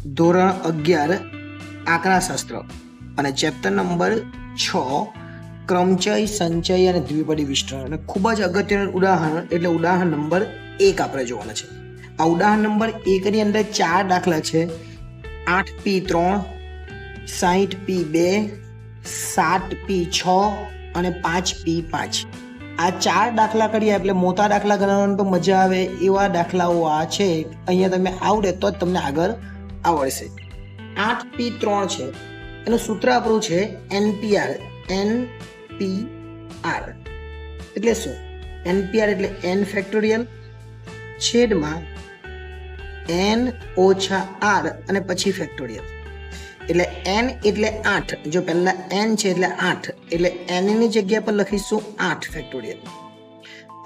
ધોરણ 11 આંકડાશાસ્ત્ર અને chapter number 6 ક્રમચય, સંચય અને દ્વિપદી વિસ્તરણ. અને ખૂબ જ અગત્યનું ઉદાહરણ એટલે ઉદાહરણ નંબર 1 આપણે જોવાના છે. આ ઉદાહરણ નંબર 1 ની અંદર 4 દાખલા છે. 8p3, 60p2, 7p6 અને 5p5. આ 4 દાખલા કરીએ એટલે મોટા દાખલા ગણવાની તો મજા આવે એવા દાખલાઓ આ છે. અહીંયા તમે આવડે તો જ તમને આગળ આવડશે. 8p3 છે, એનું સૂત્ર આપણું છે NPR. NPR એટલે શું? NPR એટલે n ફેક્ટોરિયલ છેદમાં n ઓછા r અને પછી ફેક્ટોરિયલ. એટલે n એટલે 8, જો પહેલા n છે એટલે 8, એટલે n ની જગ્યા પર લખીશું 8 ફેક્ટોરિયલ.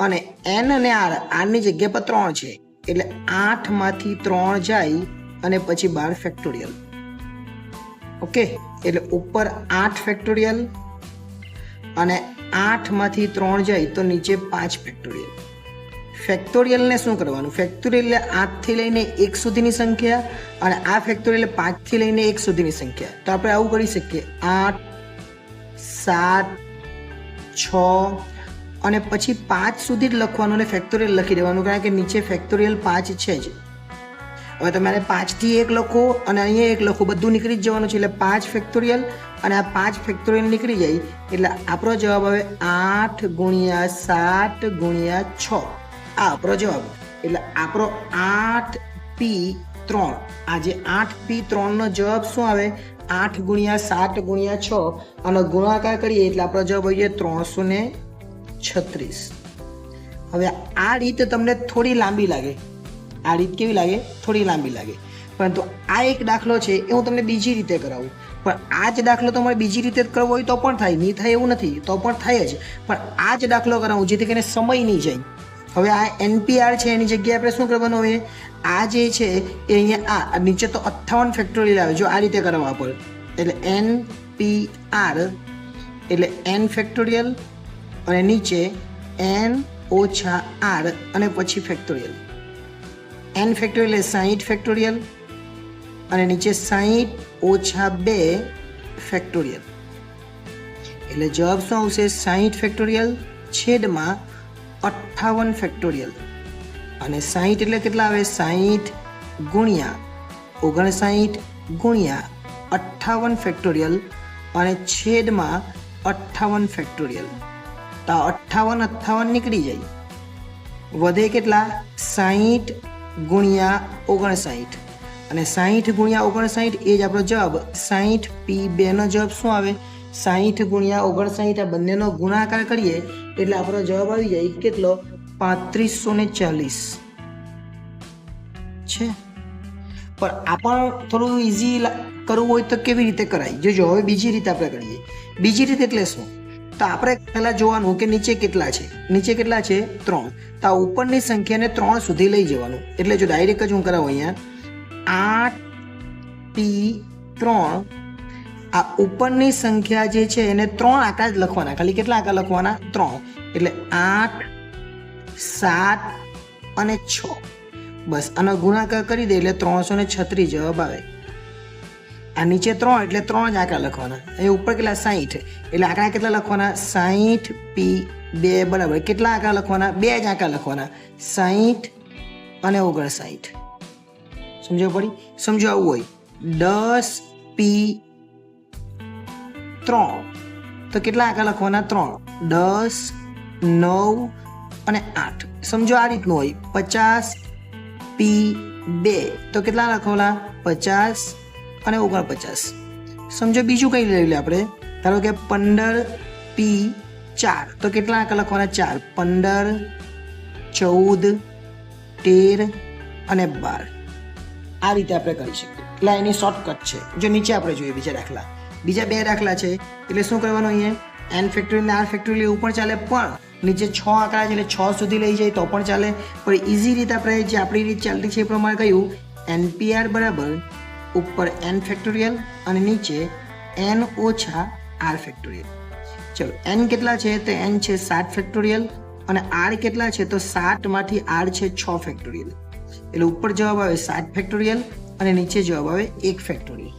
અને n અને r ની જગ્યા પર 3 છે, એટલે 8 માંથી 3 જાય અને પછી 12 ફેક્ટોરિયલ. ઓકે, એટલે ઉપર 8 ફેક્ટોરિયલ અને 8 માંથી 3 જાય તો નીચે 5 ફેક્ટોરિયલ. ફેક્ટોરિયલને શું કરવાનું? ફેક્ટોરિયલ 8 થી લઈને 1 સુધીની સંખ્યા અને આ ફેક્ટોરિયલ 5 થી લઈને 1 સુધીની સંખ્યા. તો આપણે આવું કરી શકીએ, 8, 7, 6 અને પછી 5 સુધી જ લખવાનું અને ફેક્ટોરિયલ લખી દેવાનું, કારણ કે નીચે ફેક્ટોરિયલ 5 છે જ. હવે તમારે 5 થી 1 લખો અને અહીંયા 1 લખો, બધું નીકળી જ જવાનું છે. એટલે 5 ફેક્ટોરિયલ અને આ 5 ફેક્ટોરિયલ નીકળી જાય એટલે આપણો જવાબ આવે 8 ગુણ્યા 7 ગુણ્યા 6. આ આપણો જવાબ. એટલે આપણો 8p3, આજે 8p3 નો જવાબ શું આવે? 8 ગુણ્યા 7 ગુણ્યા 6 અને ગુણાકાર કરીએ એટલે આપણો જવાબ આવી જાય 336. હવે આ રીત તમને થોડી લાંબી લાગે. આ રીત કેવી લાગે? થોડી લાંબી લાગે. પરંતુ આ એક દાખલો છે એ હું તમને બીજી રીતે કરાવું. પણ આ જ દાખલો તમારે બીજી રીતે કરવો હોય તો પણ થાય, નહીં થાય એવું નથી, તો પણ થાય જ. પણ આ જ દાખલો કરાવું જેથી કરીને સમય નહીં જાય. હવે આ NPR છે એની જગ્યાએ આપણે શું કરવાનું હોય? આ જે છે એ અહીંયા આ નીચે તો 58 ફેક્ટોરિયલ આવે જો આ રીતે કરવા પડે. એટલે NPR એટલે n ફેક્ટોરિયલ અને નીચે n ઓછા r અને પછી ફેક્ટોરિયલ. n ફેક્ટોરિયલ એટલે 60 ફેક્ટોરિયલ અને નીચે 60 ઓછા 2 ફેક્ટોરિયલ. એટલે જવાબ શું આવશે? 60 ફેક્ટોરિયલ છેદમાં 58 ફેક્ટોરિયલ. અને 60 એટલે કેટલા આવે? 60 ગુણ્યા 59 ગુણ્યા 58 ફેક્ટોરિયલ અને છેદમાં 58 ફેક્ટોરિયલ. તો 58 નીકળી જાય, વધે કેટલા? 60 ગુણ્યા 59 અને 60 ગુણ્યા 59 એ જ આપણો જવાબ. 60p2 નો જવાબ શું આવે? 60 ગુણ્યા 59 આ બંનેનો ગુણાકાર કરીએ એટલે આપણો જવાબ આવી જાય કેટલો? 3540 છે. પણ આ પણ થોડું ઇઝી કરવું હોય તો કેવી રીતે કરાય? જોજો, હવે બીજી રીતે આપણે કરીએ. બીજી રીતે એટલે શું? તો આપણે પહેલા જોવાનું કે નીચે કેટલા છે. નીચે કેટલા છે? 3. તો આ ઉપરની સંખ્યાને 3 સુધી લઈ જવાનું. એટલે જો ડાયરેક્ટ જ હું કરાવું અહીંયા 8p3, આ ઉપરની સંખ્યા જે છે એને 3 આંકડા જ લખવાના. ખાલી કેટલા આંકડા લખવાના? 3. એટલે 8, 7 અને 6. બસ આનો ગુણાકાર કરી દે એટલે 336 જવાબ આવે. આ નીચે 3 એટલે 3 જ આંકડા લખવાના. એ ઉપર કેટલા? 60. એટલે આંકડા કેટલા લખવાના? 60p2 બરાબર કેટલા આંકડા લખવાના? 2 જ આંકડા લખવાના, 60 અને 59. સમજો પડી? સમજો આવું હોય 10p3 તો કેટલા આંકડા લખવાના? 3, 10, 9 અને 8. સમજો આ રીતનું હોય 50p2 તો કેટલા લખવાના? 50 અને 49. સમજો બીજું કંઈ લઈ લે આપણે, ધારો કે 15p4 તો કેટલા આંકડા લખવાના? 4, 15, 14, 13 અને 12. આ રીતે આપણે કરી શકીએ. એટલે એની શોર્ટકટ છે. જો નીચે આપણે જોઈએ બીજા દાખલા. બીજા 2 દાખલા છે એટલે શું કરવાનું? અહીંયા n ફેક્ટોરિયલ ને r ફેક્ટોરિયલ એવું પણ ચાલે, પણ નીચે 6 આંકડા છે એટલે 6 સુધી લઈ જાય તો પણ ચાલે. પણ ઇઝી રીતે આપણે જે આપણી રીત ચાલતી છે એ પ્રમાણે કહ્યું NPR બરાબર ઉપર n ફેક્ટોરિયલ અને નીચે n ઓછા r ફેક્ટોરિયલ. ચલો n કેટલા છે? તો n છે 7 ફેક્ટોરિયલ અને r કેટલા છે? તો 7 માંથી r છે 6 ફેક્ટોરિયલ. એટલે ઉપર જવાબ આવે 7 ફેક્ટોરિયલ અને નીચે જવાબ આવે 1 ફેક્ટોરિયલ.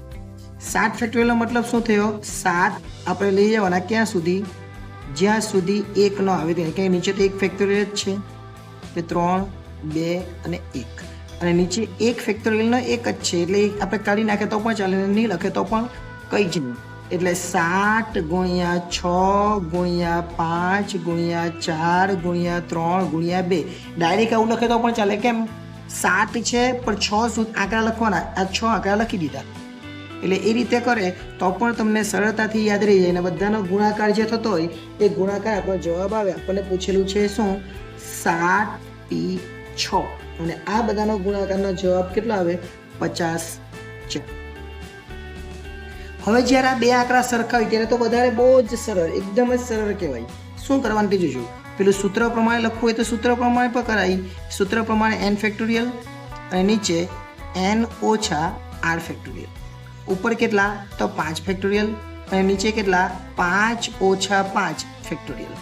7 ફેક્ટોરિયલનો મતલબ શું થયો? 7 આપણે લઈ જવાના ક્યાં સુધી? જ્યાં સુધી 1 ન આવે ત્યાં, કે નીચે તો 1 ફેક્ટોરિયલ જ છે, કે 3, 2 અને 1, અને નીચે 1 ફેક્ટોરિયલનો 1 જ છે, એટલે આપણે કાઢી નાખે તો પણ ચાલે, નહીં લખે તો પણ કંઈ જ નહીં. એટલે 7 ગુણ્યા 6 ગુણ્યા 5 ગુણ્યા 4 ગુણ્યા 3 ગુણ્યા 2, ડાયરેક્ટ આવું લખે તો પણ ચાલે. કેમ? 7 છે પણ 6 આંકડા લખવાના, આ 6 આંકડા લખી દીધા. એટલે એ રીતે કરે તો પણ તમને સરળતાથી યાદ રહી જાય. અને બધાનો ગુણાકાર જે થતો હોય એ ગુણાકાર આપણો જવાબ આવે. આપણને પૂછેલું છે શું? 7p6, અને આ બધાનો ગુણાકારનો જવાબ કેટલો આવે? 50. હવે જ્યારે આ બે આંકડા સરખા હોય ત્યારે તો વધારે બહુ જ સરળ, એકદમ જ સરળ કહેવાય. શું કરવાનું તે જોજો. પેલું સૂત્ર પ્રમાણે લખવું હોય તો સૂત્ર પ્રમાણે પણ કરાય. સૂત્ર પ્રમાણે n ફેક્ટોરિયલ અને નીચે n ઓછા r ફેક્ટોરિયલ. ઉપર કેટલા? તો 5 ફેક્ટોરિયલ, અને નીચે કેટલા? 5 ઓછા 5 ફેક્ટોરિયલ.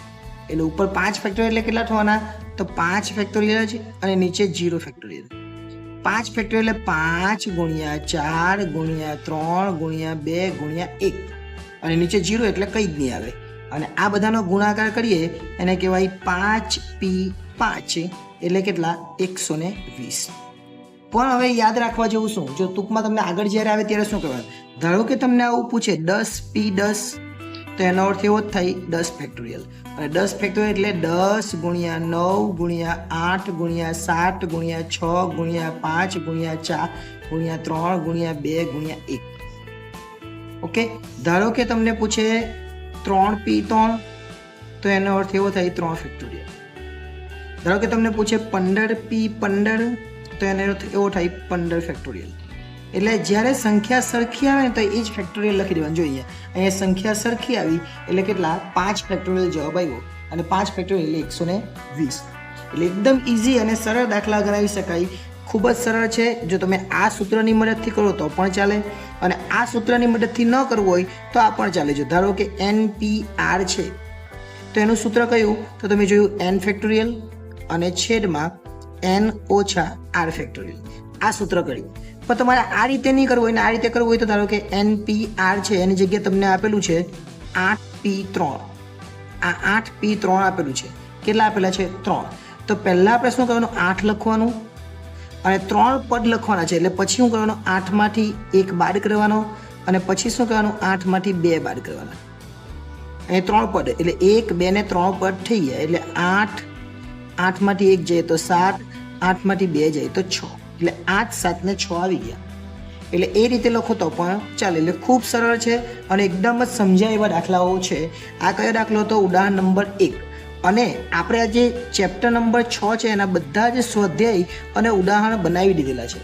એટલે ઉપર 5 ફેક્ટોરિયલ એટલે કેટલા થવાના? તો 5 ફેક્ટોરિયલ જ, અને નીચે 0 ફેક્ટોરિયલ. 5 ફેક્ટોરિયલ એટલે 5 ગુણ્યા 4 ગુણ્યા 3 ગુણ્યા 2 ગુણ્યા 1, અને નીચે 0 એટલે કંઈ જ નહીં આવે. અને આ બધાનો ગુણાકાર કરીએ એને કહેવાય 5p5, એટલે કેટલા? 120. પણ હવે યાદ રાખવા જેવું શું? જો ટૂંકમાં તમને આગળ જ્યારે આવે ત્યારે શું કહેવાય? ધારો કે તમને આવું પૂછે 10p10, તો એનો અર્થ એવો જ થાય 10 ફેક્ટોરિયલ. અને 10 ફેક્ટોરિયલ એટલે 10 ગુણ્યા 9 ગુણ્યા 8 ગુણ્યા 7 ગુણ્યા 6 ગુણ્યા 5 ગુણ્યા 4 ગુણ્યા 3 ગુણ્યા 2 ગુણ્યા 1. ઓકે, ધારો કે તમને પૂછે 3p3, તો એનો અર્થ એવો થાય 3 ફેક્ટોરિયલ. ધારો કે તમને પૂછે 15p15, તો એનો અર્થ એવો થાય 15 ફેક્ટોરિયલ. એટલે જ્યારે સંખ્યા સરખી આવે ને તો એ જ ફેક્ટોરિયલ લખી દેવાનું. જોઈએ અહીંયા સંખ્યા સરખી આવી એટલે કેટલા? 5 ફેક્ટોરિયલ જવાબ આવ્યો, અને 5 ફેક્ટોરિયલ એટલે 120. એટલે એકદમ ઇઝી અને સરળ દાખલા ગણાવી શકાય. ખૂબ જ સરળ છે. જો તમે આ સૂત્રની મદદથી કરો તો પણ ચાલે, અને આ સૂત્રની મદદથી ન કરવું હોય તો આ પણ ચાલે. જો ધારો કે NPR છે તો એનું સૂત્ર કયું? તો તમે જોયું n ફેક્ટોરિયલ અને છેદમાં n ઓછા r ફેક્ટોરિયલ. આ સૂત્ર કર્યું. પણ તમારે આ રીતે નહીં કરવું હોય ને આ રીતે કરવું હોય તો ધારો કે NPR છે એની જગ્યાએ તમને આપેલું છે 8p3. આ 8p3 આપેલું છે. કેટલા આપેલા છે? 3. તો પહેલાં આપણે શું કરવાનું? 8 લખવાનું, અને 3 પદ લખવાના છે. એટલે પછી શું કરવાનું? 8માંથી 1 બાદ કરવાનો, અને પછી શું કરવાનું? 8માંથી 2 બાદ કરવાના. અહીં 3 પદ એટલે 1, 2 ને 3 પદ થઈ ગયા. એટલે 8, 8માંથી 1 જાય તો 7, 8માંથી 2 જાય તો 6. એટલે 8, 7 ને 6 આવી ગયા. એટલે એ રીતે લખો તો પણ ચાલે. એટલે ખૂબ સરળ છે અને એકદમ જ સમજાય એવા દાખલાઓ છે. આ કયો દાખલો હતો? ઉદાહરણ નંબર 1. અને આપણે આ જે ચેપ્ટર નંબર 6 છે એના બધા જ સ્વાધ્યાય અને ઉદાહરણ બનાવી દીધેલા છે.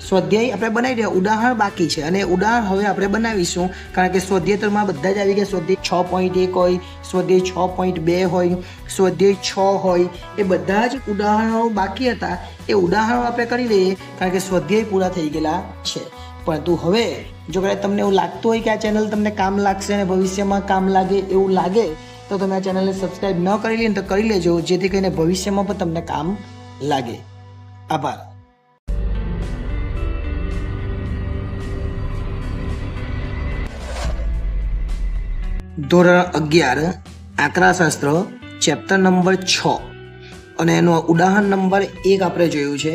સ્વાધ્યાય આપણે બનાવી દીધા, ઉદાહરણ બાકી છે, અને ઉદાહરણ હવે આપણે બનાવીશું. કારણ કે સ્વાધ્યાયમાં બધા જ આવી ગયા. સ્વાધ્યાય 6.1 હોય, સ્વાધ્યાય 6.2 હોય, સ્વાધ્યાય 6 હોય, એ બધા જ ઉદાહરણો બાકી હતા. એ ઉદાહરણો આપણે કરી લઈએ કારણ કે સ્વાધ્યાય પૂરા થઈ ગયેલા છે. પરંતુ હવે જો કદાચ તમને એવું લાગતું હોય કે આ ચેનલ તમને કામ લાગશે અને ભવિષ્યમાં કામ લાગે એવું લાગે તો તમે આ ચેનલને સબસ્ક્રાઈબ ન કરી લે તો કરી લેજો, જેથી કરીને ભવિષ્યમાં પણ તમને કામ લાગે. આભાર. ધોરણ 11 આંકડાશાસ્ત્ર ચેપ્ટર નંબર 6 અને એનો ઉદાહરણ નંબર 1 આપણે જોયું છે,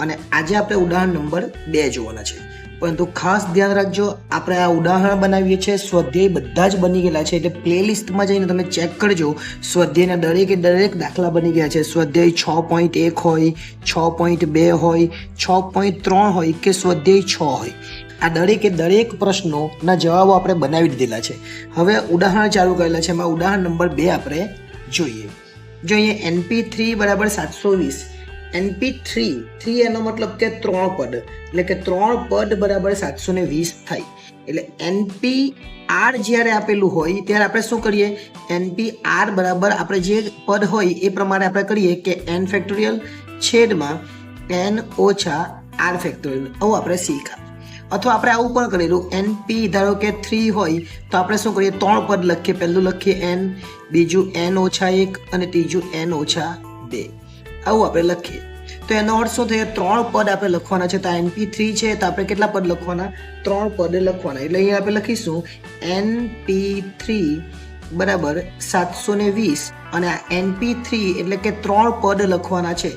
અને આજે આપણે ઉદાહરણ નંબર 2 જોવાના છે. પરંતુ ખાસ ધ્યાન રાખજો, આપણે આ ઉદાહરણ બનાવીએ છીએ, સ્વાધ્યાય બધા જ બની ગયેલા છે. એટલે પ્લેલિસ્ટમાં જઈને તમે ચેક કરજો. સ્વાધ્યાયના દરેકે દરેક દાખલા બની ગયા છે. સ્વાધ્યાય 6.1 હોય, 6.2 હોય, 6.3 હોય કે સ્વાધ્યાય 6 હોય. આ દરેકે દરેક પ્રશ્નોના જવાબો આપણે બનાવી દીધેલા છે. હવે ઉદાહરણ ચાલુ કરેલા છે. એમાં ઉદાહરણ નંબર 2 આપણે જોઈએ. NP3 બરાબર 720. NP3 એનો મતલબ કે 3 પદ, એટલે કે 3 પદ બરાબર 720 થાય. એટલે NPR જ્યારે આપેલું હોય ત્યારે આપણે શું કરીએ? NPR બરાબર આપણે જે પદ હોય એ પ્રમાણે આપણે કરીએ કે n ફેક્ટોરિયલ છેદમાં n ઓછા r ફેક્ટોરિયલ. આવું આપણે શીખા. અથવા આપણે આવું પણ કરેલું, NP ધારો કે 3 હોય તો આપણે શું કરીએ? 3 પદ લખીએ. પહેલું લખીએ n, બીજું n ઓછા 1 અને ત્રીજું n ઓછા 2. આવું આપણે લખીએ. તો તો એનો અર્થ શું થયો? 3 પદ આપણે લખવાના છે. તો NP3 છે તો આપણે કેટલા પદ લખવાના? 3 પદ લખવાના. એટલે અહીંયા આપણે લખીશું NP3 બરાબર 720 અને આ NP3 એટલે કે 3 પદ લખવાના છે.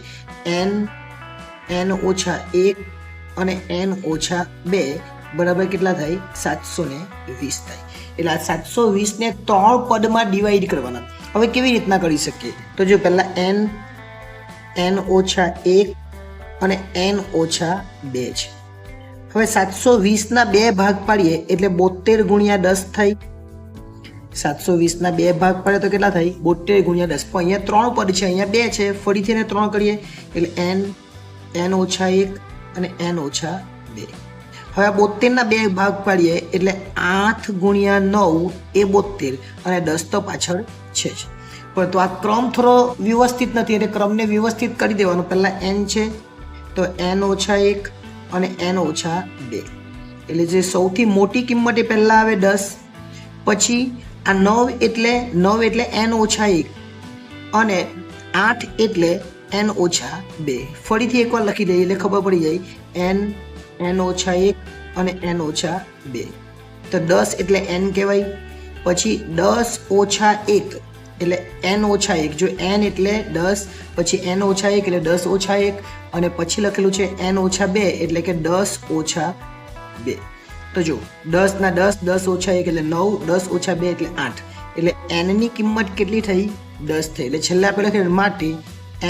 n-1 અને n-2 બરાબર કેટલા થાય? 720 થાય. એટલે આ 720 ને 3 પદમાં ડિવાઈડ કરવાના. હવે કેવી રીતના કરી શકીએ? તો જો પહેલા n-1 અને n-2 છે. હવે 720 ના 2 ભાગ પાડીએ એટલે 72 ગુણ્યા 10 થાય. 720 ના 2 ભાગ પાડે તો કેટલા થાય? 72 ગુણ્યા 10. પણ અહીંયા 3 પદ છે, અહીંયા 2 છે, ફરીથી એને 3 કરીએ એટલે n-1 અને n-2. હવે 72 ના 2 ભાગ પાડીએ એટલે 8 ગુણ્યા 9 એ 72 અને 10 તો પાછળ છે જ. પણ તો આ ક્રમ થોડો વ્યવસ્થિત નથી એટલે ક્રમને વ્યવસ્થિત કરી દેવાનો. પહેલા n છે તો n-1 અને n-2. એટલે જે સૌથી મોટી કિંમત એ પહેલા આવે 10, પછી આ 9 એટલે n-1 અને 8 એટલે n-2. ફરીથી એકવાર લખી દઈએ એટલે ખબર પડી જાય n-1 અને n-2. તો 10 એટલે n કહેવાય. પછી 10 - 1 એટલે n-1. જો n એટલે 10 પછી n-1 એટલે 10 - 1 અને પછી લખેલું છે n-2 એટલે કે 10 - 2. તો જો 10 ના 10 10 - 1 એટલે 9, 10 - 2 એટલે 8. એટલે n ની કિંમત કેટલી થઈ? 10 થઈ. એટલે છેલ્લે આપણે લખીએ માટે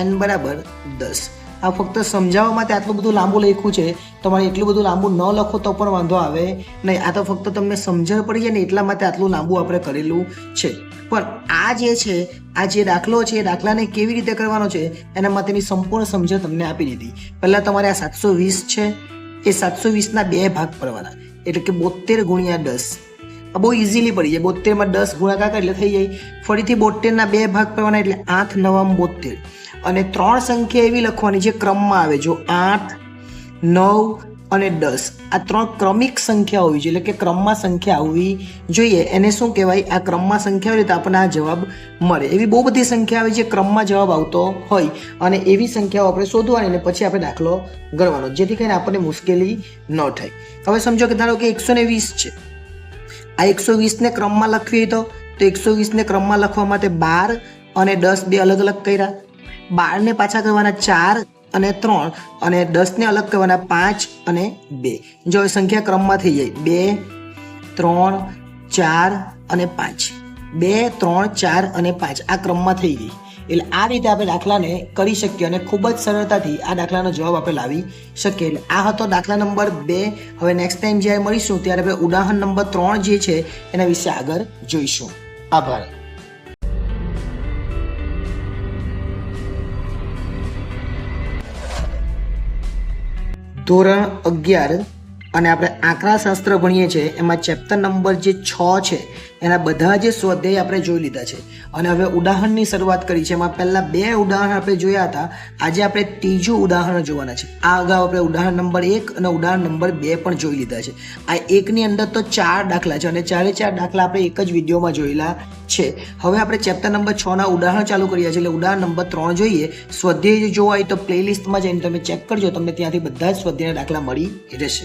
n બરાબર 10. આ ફક્ત સમજાવવા માટે આટલું બધું લાંબુ લખ્યું છે. તમારે એટલું બધું લાંબુ ન લખો તો પણ વાંધો આવે નહીં. આ તો ફક્ત તમને સમજણ પડી જાય ને એટલા માટે આટલું લાંબુ આપણે કરેલું છે. પણ આ જે છે, આ જે દાખલો છે એ દાખલાને કેવી રીતે કરવાનો છે એના માટેની સંપૂર્ણ સમજણ તમને આપી દીધી. પહેલાં તમારે આ 720 છે એ 720 ના 2 ભાગ પડવાના એટલે કે 72 ગુણ્યા 10. બહુ ઇઝીલી પડી જાય. 72 માં 10 ગુણાકાર કરે એટલે થઈ જાય. ફરીથી 72 ના 2 ભાગ પડવાના એટલે 8 - 9 = 72 અને 3 સંખ્યા એવી લખવાની જે ક્રમમાં આવે. જો 8, 9 અને 10 આ 3 ક્રમિક સંખ્યા હોવી જોઈએ એટલે કે ક્રમમાં સંખ્યા આવવી જોઈએ. એને શું કહેવાય? આ ક્રમમાં સંખ્યા હોય તો આપણને આ જવાબ મળે. એવી બહુ બધી સંખ્યા આવે જે ક્રમમાં જવાબ આવતો હોય અને એવી સંખ્યાઓ આપણે શોધવાની અને પછી આપણે દાખલો ગણવાનો જેથી કરીને આપણને મુશ્કેલી ન થાય. હવે સમજો કે ધારો કે 120 છે. આ 120 ને ક્રમમાં લખવી હોય તો 120 ને ક્રમમાં લખવા માટે 12 અને 10 બે અલગ અલગ કર્યા. 12 ને પાછા કરવાના 4 અને 3 અને 10 ને અલગ કરવાના 5 અને 2. જો સંખ્યા ક્રમમાં થઈ જાય 2, 3, 4 અને 5. 2, 3, 4 અને 5 આ ક્રમમાં થઈ ગઈ. એટલે આ રીતે આપણે દાખલાને કરી શકીએ અને ખૂબ જ સરળતાથી આ દાખલાનો જવાબ આપણે લાવી શકીએ. એટલે આ હતો દાખલા નંબર 2. હવે નેક્સ્ટ ટાઈમ જ્યારે મળીશું ત્યારે આપણે ઉદાહરણ નંબર 3 જે છે એના વિશે આગળ જોઈશું. આભાર. ધોરણ 11 અને આપણે આંકડાશાસ્ત્ર ભણીએ છીએ એમાં ચેપ્ટર નંબર જે 6 છે એના બધા જે સ્વાધ્યાય આપણે જોઈ લીધા છે અને હવે ઉદાહરણની શરૂઆત કરી છે. એમાં પહેલાં 2 ઉદાહરણ આપણે જોયા હતા. આજે આપણે ત્રીજું ઉદાહરણ જોવાના છે. આ અગાઉ આપણે ઉદાહરણ નંબર 1 અને ઉદાહરણ નંબર 2 પણ જોઈ લીધા છે. આ એકની અંદર તો 4 દાખલા છે અને 4 દાખલા આપણે એક જ વિડીયોમાં જોયેલા છે. હવે આપણે ચેપ્ટર નંબર 6 ના ઉદાહરણ ચાલુ કર્યા છે. એટલે ઉદાહરણ નંબર 3 જોઈએ. સ્વાધ્યાય જોવા હોય તો પ્લેલિસ્ટમાં જઈને તમે ચેક કરજો, તમને ત્યાંથી બધા જ સ્વાધ્યાયના દાખલા મળી રહેશે.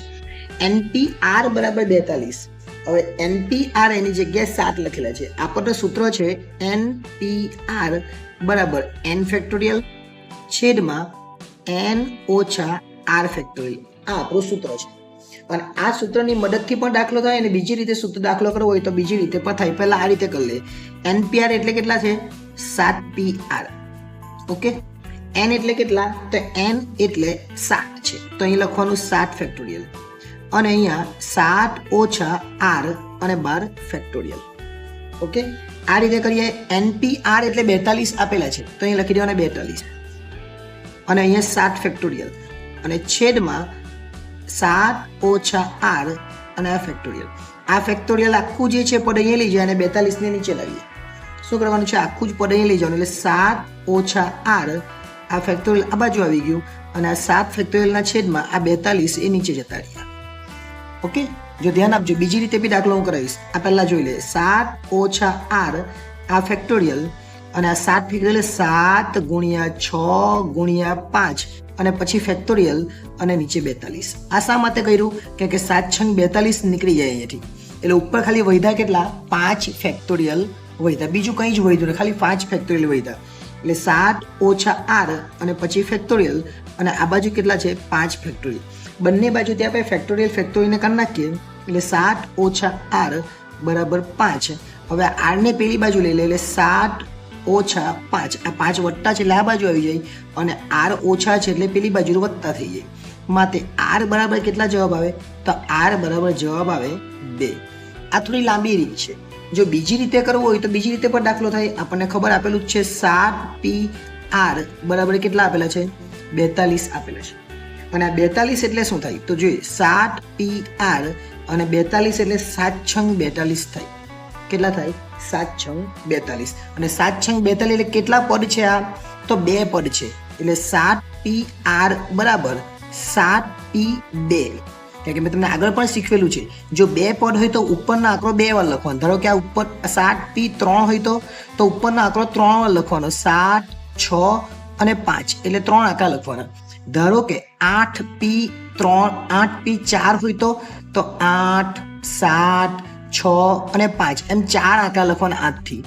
NPR બરાબર 42. હવે NPR એની જગ્યાએ 7 લખેલા છે. આપણને સૂત્ર છે NPR બરાબર n ફેક્ટોરિયલ છેદમાં n-r ફેક્ટોરિયલ. આ આપણું સૂત્ર છે અને આ સૂત્રની મદદથી પણ દાખલો થાય અને બીજી રીતે સૂત્ર દાખલો કરવો હોય તો બીજી રીતે પણ થાય. પહેલાં આ રીતે કરી લે. NPR એટલે કેટલા છે? 7PR. ઓકે. n એટલે કેટલા? તો n એટલે 7 છે તો અહીં લખવાનું 7 ફેક્ટોરિયલ અને અહીંયા 7 - r અને 12 ફેક્ટોરિયલ. ઓકે. આ રીતે કરીએ. NPR એટલે 42 આપેલા છે તો અહીં લખી દેવાના 42 અને અહીંયા 7 ફેક્ટોરિયલ અને છેદમાં 7 - r અને આ ફેક્ટોરિયલ. આ ફેક્ટોરિયલ આખું જે છે પદ અહીંયા લઈ જાય અને 42 ને નીચે લાવીએ. શું કરવાનું છે? આખું જ પદ અહીંયા લઈ જવાનું એટલે 7 - r આ ફેક્ટોરિયલ આ બાજુ આવી ગયું અને આ 7 ફેક્ટોરિયલના છેદમાં આ 42 એ નીચે જતા રહ્યા. ઓકે. જો ધ્યાન આપજો, બીજી રીતે બી દાખલો હું કરાવીશ. આ પહેલા જોઈ લે. 7 - r આ ફેક્ટોરિયલ અને આ 7 ફેક્ટોરિયલ 7 ગુણ્યા 6 ગુણ્યા 5 અને પછી ફેક્ટોરિયલ અને નીચે 42. આ શા માટે કર્યું કે 7 છંગ 42 નીકળી જાય અહીંયાથી, એટલે ઉપર ખાલી વધ્યા કેટલા 5 ફેક્ટોરિયલ વધ્યા, બીજું કંઈ જ વધ્યું નહીં, ખાલી 5 ફેક્ટોરિયલ વધ્યા. એટલે 7 ઓછા r અને પછી ફેક્ટોરિયલ અને આ બાજુ કેટલા છે 5 ફેક્ટોરિયલ. બંને બાજુથી આપણે ફેક્ટોરિયલ ફેક્ટોરિયલને કરી નાખીએ એટલે 7 ઓછા r બરાબર 5. હવે r ને પેલી બાજુ લઈ લે એટલે 7 ઓછા 5, આ 5 વત્તા છે એટલે આ બાજુ આવી જાય અને r ઓછા છે એટલે પેલી બાજુ વત્તા થઈ જાય. માટે r બરાબર કેટલા જવાબ આવે તો r બરાબર જવાબ આવે 2. આ થોડી લાંબી રીત છે. જો બીજી રીતે કરવું હોય તો બીજી રીતે પણ દાખલો થાય. આપણને ખબર આપેલું જ છે 7pr બરાબર કેટલા આપેલા છે 42 આપેલા છે. અને આ 42 એટલે શું થાય તો જોઈએ 7pr અને 42 એટલે 7 છંગ 42 થાય. કેટલા થાય 7 છંગ 42 અને 7 છંગ 42 એટલે કેટલા પદ છે આ તો 2 પદ છે. એટલે 7pr બરાબર 7p2. કે મેં તમને આગળ પણ શીખવેલું છે જો 2 પદ હોય તો ઉપરનો આંકડો 2 વાર લખવાનો. ધારો કે આ ઉપર 7p3 હોય તો ઉપરનો આંકડો 3 વાર લખવાનો, 7 6 અને 5 એટલે 3 આંકડા લખવાના. ધારો કે 8p4 હોય તો 8 7 6 અને 5 એમ 4 આંકડા લખવાના 8 થી.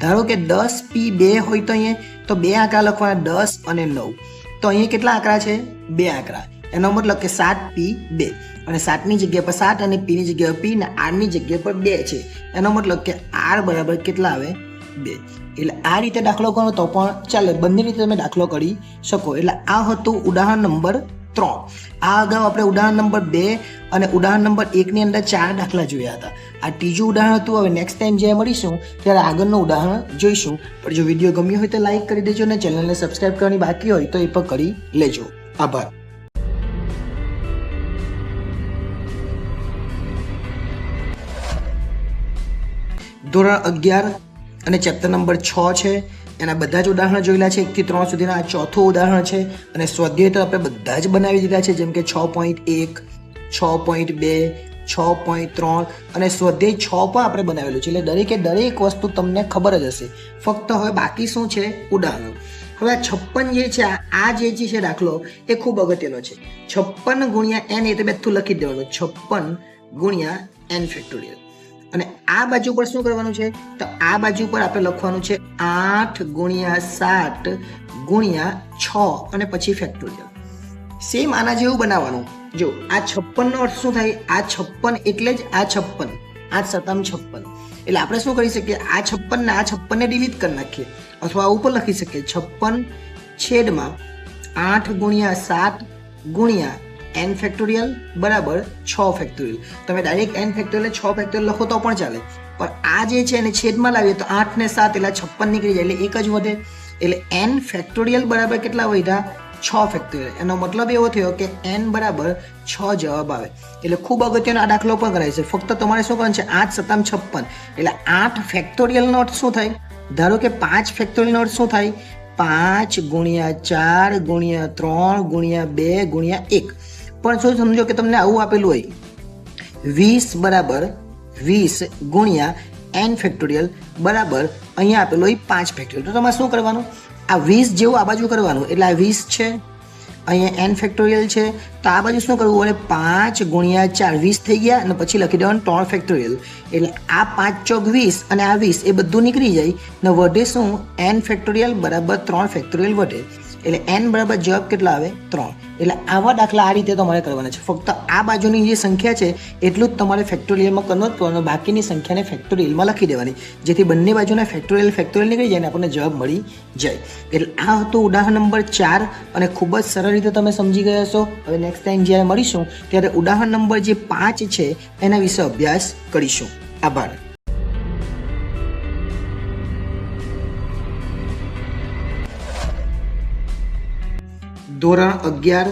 ધારો કે 10p2 હોય તો અહીંયા તો 2 આંકડા લખવાના 10 અને 9. તો અહીંયા કેટલા આંકડા છે 2 આંકડા. એનો મતલબ કે 7p2 અને 7 ની જગ્યા પર 7 અને p ની જગ્યા પર p ને r ની જગ્યા પર 2 છે. એનો મતલબ કે r બરાબર કેટલા આવે 2. એટલે આ રીતે દાખલો કરો તો પણ ચાલે, બંને રીતે તમે દાખલો કરી શકો. એટલે આ હતું ઉદાહરણ નંબર 3. આ અગાઉ આપણે ઉદાહરણ નંબર 2 અને ઉદાહરણ નંબર 1 ની અંદર 4 દાખલા જોયા હતા. આ ત્રીજું ઉદાહરણ હતું. હવે નેક્સ્ટ ટાઈમ જ્યારે મળીશું ત્યારે આગળનું ઉદાહરણ જોઈશું. પણ જો વિડીયો ગમ્યો હોય તો લાઈક કરી દેજો અને ચેનલને સબસ્ક્રાઈબ કરવાની બાકી હોય તો એ પણ કરી લેજો. આભાર. ધોરણ 11 અને ચેપ્ટર નંબર 6 છે. એના બધા જ ઉદાહરણ જોયેલા છે 1 થી 3 સુધીના. આ ચોથું ઉદાહરણ છે અને સ્વાધ્યાય તો આપણે બધા જ બનાવી દીધા છે, જેમ કે 6.1 6.2 6.3 અને સ્વાધ્યાય 6 પણ આપણે બનાવેલું છે. એટલે દરેકે દરેક વસ્તુ તમને ખબર જ હશે. ફક્ત હવે બાકી શું છે ઉદાહરણ. હવે આ 56 જે છે આ જે છે દાખલો એ ખૂબ અગત્યનો છે. 56 ગુણ્યા n એ તો બધું લખી દેવાનું, 56 ગુણ્યા n ફેક્ટોરિયલ. અને આ બાજુ પર શું કરવાનું છે તો આ બાજુ પર આપણે લખવાનું છે 8 ગુણ્યા 7 ગુણ્યા 6 અને પછી ફેક્ટોરિયલ. સેમ આના જેવું બનાવવાનું. જો આ 56 નો અર્થ શું થાય, આ 56 એટલે જ આ 56, 8 સતમ 56. એટલે આપણે શું કરી શકીએ આ 56 ને આ 56 ને ડિલીટ કરી નાખીએ અથવા ઉપર લખી શકીએ 56 છેદમાં 8 ગુણ્યા 7 ગુણ્યા n ફેક્ટોરિયલ બરાબર 6 ફેક્ટોરિયલ. તમે ડાયરેક્ટ n ફેક્ટોરિયલ 6 ફેક્ટોરિયલ લખો તો પણ ચાલે, પણ આ જે છે એને છેદમાં લાવીએ તો 8 ને 7 એટલે 56 નીકળી જાય એટલે એક જ વધે. એટલે n ફેક્ટોરિયલ બરાબર કેટલા વધ્યા 6 ફેક્ટોરિયલ. એનો મતલબ એવો થયો કે n બરાબર 6 જવાબ આવે. એટલે ખૂબ અગત્યનો આ દાખલો પણ કરાય છે. ફક્ત તમારે શું કરવાનું છે 8 સતામ 56 એટલે 8 ફેક્ટોરિયલનો અર્થ શું થાય. ધારો કે 5 ફેક્ટોરિયલનો અર્થ શું થાય 5 ગુણ્યા 4 ગુણ્યા 3 ગુણ્યા 2 ગુણ્યા 1. પણ શું સમજો કે તમને આવું આપેલું હોય 20 બરાબર 20 ગુણ્યા n ફેક્ટોરિયલ બરાબર અહીંયા આપેલું હોય 5 ફેક્ટોરિયલ. તો તમારે શું કરવાનું આ 20 જેવું આ બાજુ કરવાનું. એટલે આ 20 છે, અહીંયા n ફેક્ટોરિયલ છે, તો આ બાજુ શું કરવું અને 5 ગુણ્યા 4 20 થઈ ગયા અને પછી લખી દેવાનું 3 ફેક્ટોરિયલ. એટલે આ 5 ચોક 20 અને આ 20 એ બધું નીકળી જાય ને વધે શું n ફેક્ટોરિયલ બરાબર 3 ફેક્ટોરિયલ વધે. એટલે n બરાબર જવાબ કેટલા આવે 3. એટલે આવા દાખલા આ રીતે તમારે કરવાના છે. ફક્ત આ બાજુની જે સંખ્યા છે એટલું જ તમારે ફેક્ટોરિયલમાં કન્વર્ટ કરવાનું, બાકીની સંખ્યાને ફેક્ટોરિયલમાં લખી દેવાની, જેથી બંને બાજુના ફેક્ટોરિયલ નીકળી જાય અને આપણને જવાબ મળી જાય. એટલે આ હતું ઉદાહરણ નંબર 4 અને ખૂબ જ સરળ રીતે તમે સમજી ગયા છો. હવે નેક્સ્ટ ટાઈમ જ્યારે મળીશું ત્યારે ઉદાહરણ નંબર જે 5 છે એના વિશે અભ્યાસ કરીશું. આભાર. ધોરણ 11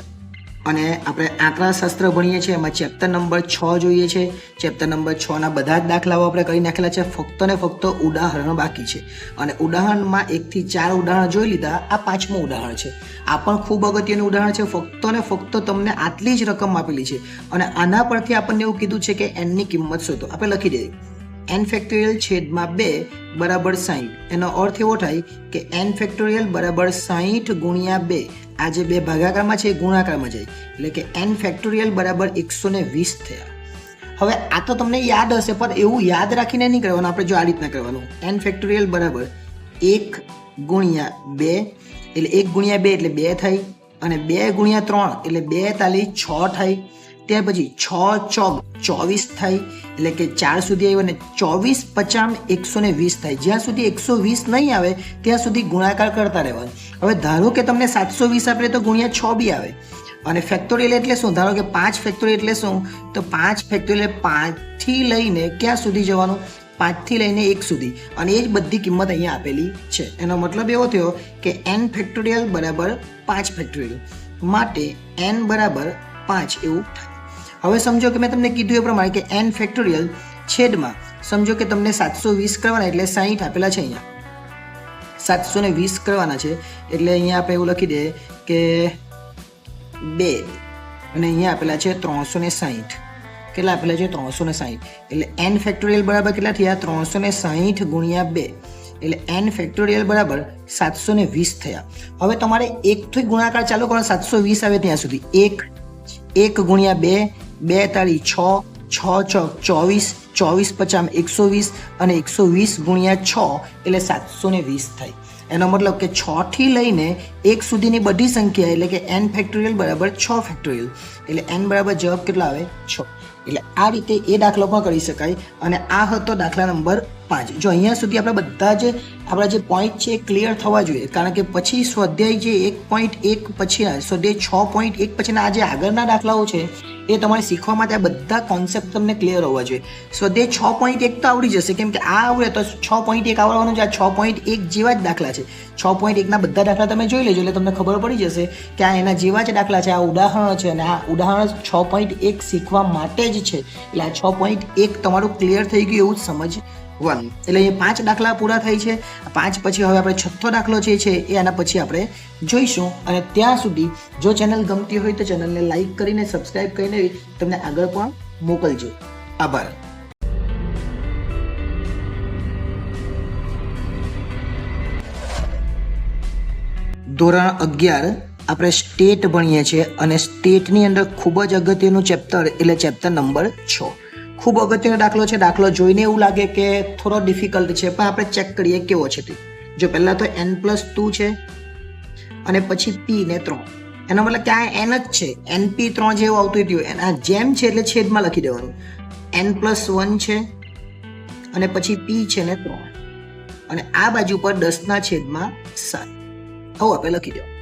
અને આપણે આંકડાશાસ્ત્ર ભણીએ છીએ. એમાં ચેપ્ટર નંબર 6 જોઈએ છે. ચેપ્ટર નંબર 6 ના બધા જ દાખલાઓ આપણે કરી નાખેલા છે. ફક્ત ને ફક્ત ઉદાહરણ બાકી છે. અને ઉદાહરણમાં 1 થી 4 ઉદાહરણ જોઈ લીધા. આ 5મું ઉદાહરણ છે. આ પણ ખૂબ અગત્યનું ઉદાહરણ છે. ફક્ત ને ફક્ત તમને આટલી જ રકમ આપેલી છે અને આના પરથી આપણને એવું કીધું છે કે n ની કિંમત શોધો. આપણે લખી દઈએ n ફેક્ટોરિયલ છેદમાં 2 બરાબર 60. એનો અર્થ એવો થાય કે n ફેક્ટોરિયલ બરાબર 60 ગુણ્યા 2. આ જે બે ભાગાકારમાં છે એ ગુણાકારમાં જાય એટલે કે n ફેક્ટોરિયલ બરાબર 120 થયા. હવે આ તો તમને યાદ હશે પણ એવું યાદ રાખીને નહીં કરવાનું, આપણે જો આ રીતના કરવાનું. n ફેક્ટોરિયલ બરાબર 1 ગુણ્યા 2 એટલે 1 ગુણ્યા 2 એટલે 2 થાય અને 2 ગુણ્યા 3 એટલે 2 તાલી 6 થાય. ત્યાર પછી 6 ચોક 24 થાય એટલે કે 4 સુધી આવ્યો અને 24 50 120 થાય. જ્યાં સુધી 120 નહીં આવે ત્યાં સુધી ગુણાકાર કરતા રહેવાનું. હવે ધારો કે તમને 720 આપે તો ગુણ્યા 6 બી આવે. અને ફેક્ટોરિયલ એટલે શું? ધારો કે 5 ફેક્ટોરિયલ એટલે શું? તો 5 ફેક્ટોરિયલ 5 થી લઈને ક્યાં સુધી જવાનું? 5 થી લઈને 1 સુધી. અને એ જ બધી કિંમત અહીંયા આપેલી છે. એનો મતલબ એવો થયો કે n ફેક્ટોરિયલ બરાબર 5 ફેક્ટોરિયલ માટે n બરાબર 5 એવું થાય. હવે સમજો કે મેં તમને કીધું એ પ્રમાણે કે n ફેક્ટોરિયલ છેદમાં સમજો કે તમને 720 કરવાના એટલે 60 આપેલા છે. અહીંયા 720 કરવાના છે એટલે અહીંયા આપણે એવું લખી દઈએ કે 2 અને અહીંયા આપેલા છે 360. કેટલા આપેલા છે? 360. એટલે n ફેક્ટોરિયલ બરાબર કેટલા થયા? 360 ગુણ્યા 2 એટલે n ફેક્ટોરિયલ બરાબર 720 થયા. હવે તમારે 1 થી ગુણાકાર ચાલુ કરો 720 આવે ત્યાં સુધી. 1 ગુણ્યા 2 2 તાળી 6 6 ચોક 24 24 50 120 અને 120 ગુણ્યા 6 એટલે 720 થાય. એનો મતલબ કે 6 થી લઈને 1 સુધીની બધી સંખ્યા એટલે કે n ફેક્ટોરિયલ બરાબર 6 ફેક્ટોરિયલ એટલે n બરાબર જવાબ કેટલા આવે? 6. એટલે આ રીતે એ દાખલો પણ કરી શકાય. અને આ હતો દાખલા નંબર 5. જો અહીંયા સુધી આપણે બધા જ આપણા જે પોઈન્ટ છે એ ક્લિયર થવા જોઈએ, કારણ કે પછી સ્વાધ્યાય જે 1.1 પછીના સ્વાધ્યાય 6.1 પછીના આ જે આગળના દાખલાઓ છે એ તમારે શીખવા માટે આ બધા કોન્સેપ્ટ તમને ક્લિયર હોવા જોઈએ. સ્વાધ્યાય 6.1 તો આવડી જશે, કેમ કે આ આવડે તો 6.1 આવડવાનું છે. આ 6.1 જેવા જ દાખલા છે. 6.1ના બધા દાખલા તમે જોઈ લેજો એટલે તમને ખબર પડી જશે કે આ એના જેવા જ દાખલા છે. આ ઉદાહરણો છે અને આ ઉદાહરણ 6.1 શીખવા માટે જ છે. એટલે આ 6.1 તમારું ક્લિયર થઈ ગયું એવું જ સમજવાનું. એટલે અહીંયા 5 દાખલા પૂરા થાય છે. 5 પછી હવે આપણે 6થો દાખલો જે છે એ આના પછી આપણે જોઈશું. અને ત્યાં સુધી જો ચેનલ ગમતી હોય તો ચેનલને લાઈક કરીને સબસ્ક્રાઈબ કરીને તમને આગળ પણ મોકલજો. આભાર. ધોરણ 11 આપણે સ્ટેટ ભણીએ છીએ અને સ્ટેટની અંદર ખૂબ જ અગત્યનું ચેપ્ટર એટલે ચેપ્ટર નંબર 6. ખૂબ અગત્યનો દાખલો છે. દાખલો જોઈને એવું લાગે કે થોડો ડિફિકલ્ટ છે, પણ આપણે ચેક કરીએ કેવો છે તે. જો પહેલાં તો n+2 છે અને પછી p ને 3. એનો મતલબ કે આ n જ છે. np3 જેવું આવતું હતું. આ જેમ છે એટલે છેદમાં લખી દેવાનું. n+1 છે અને પછી p છે ને 3 અને આ બાજુ પર 10/7. આવું આપણે લખી દેવાનું.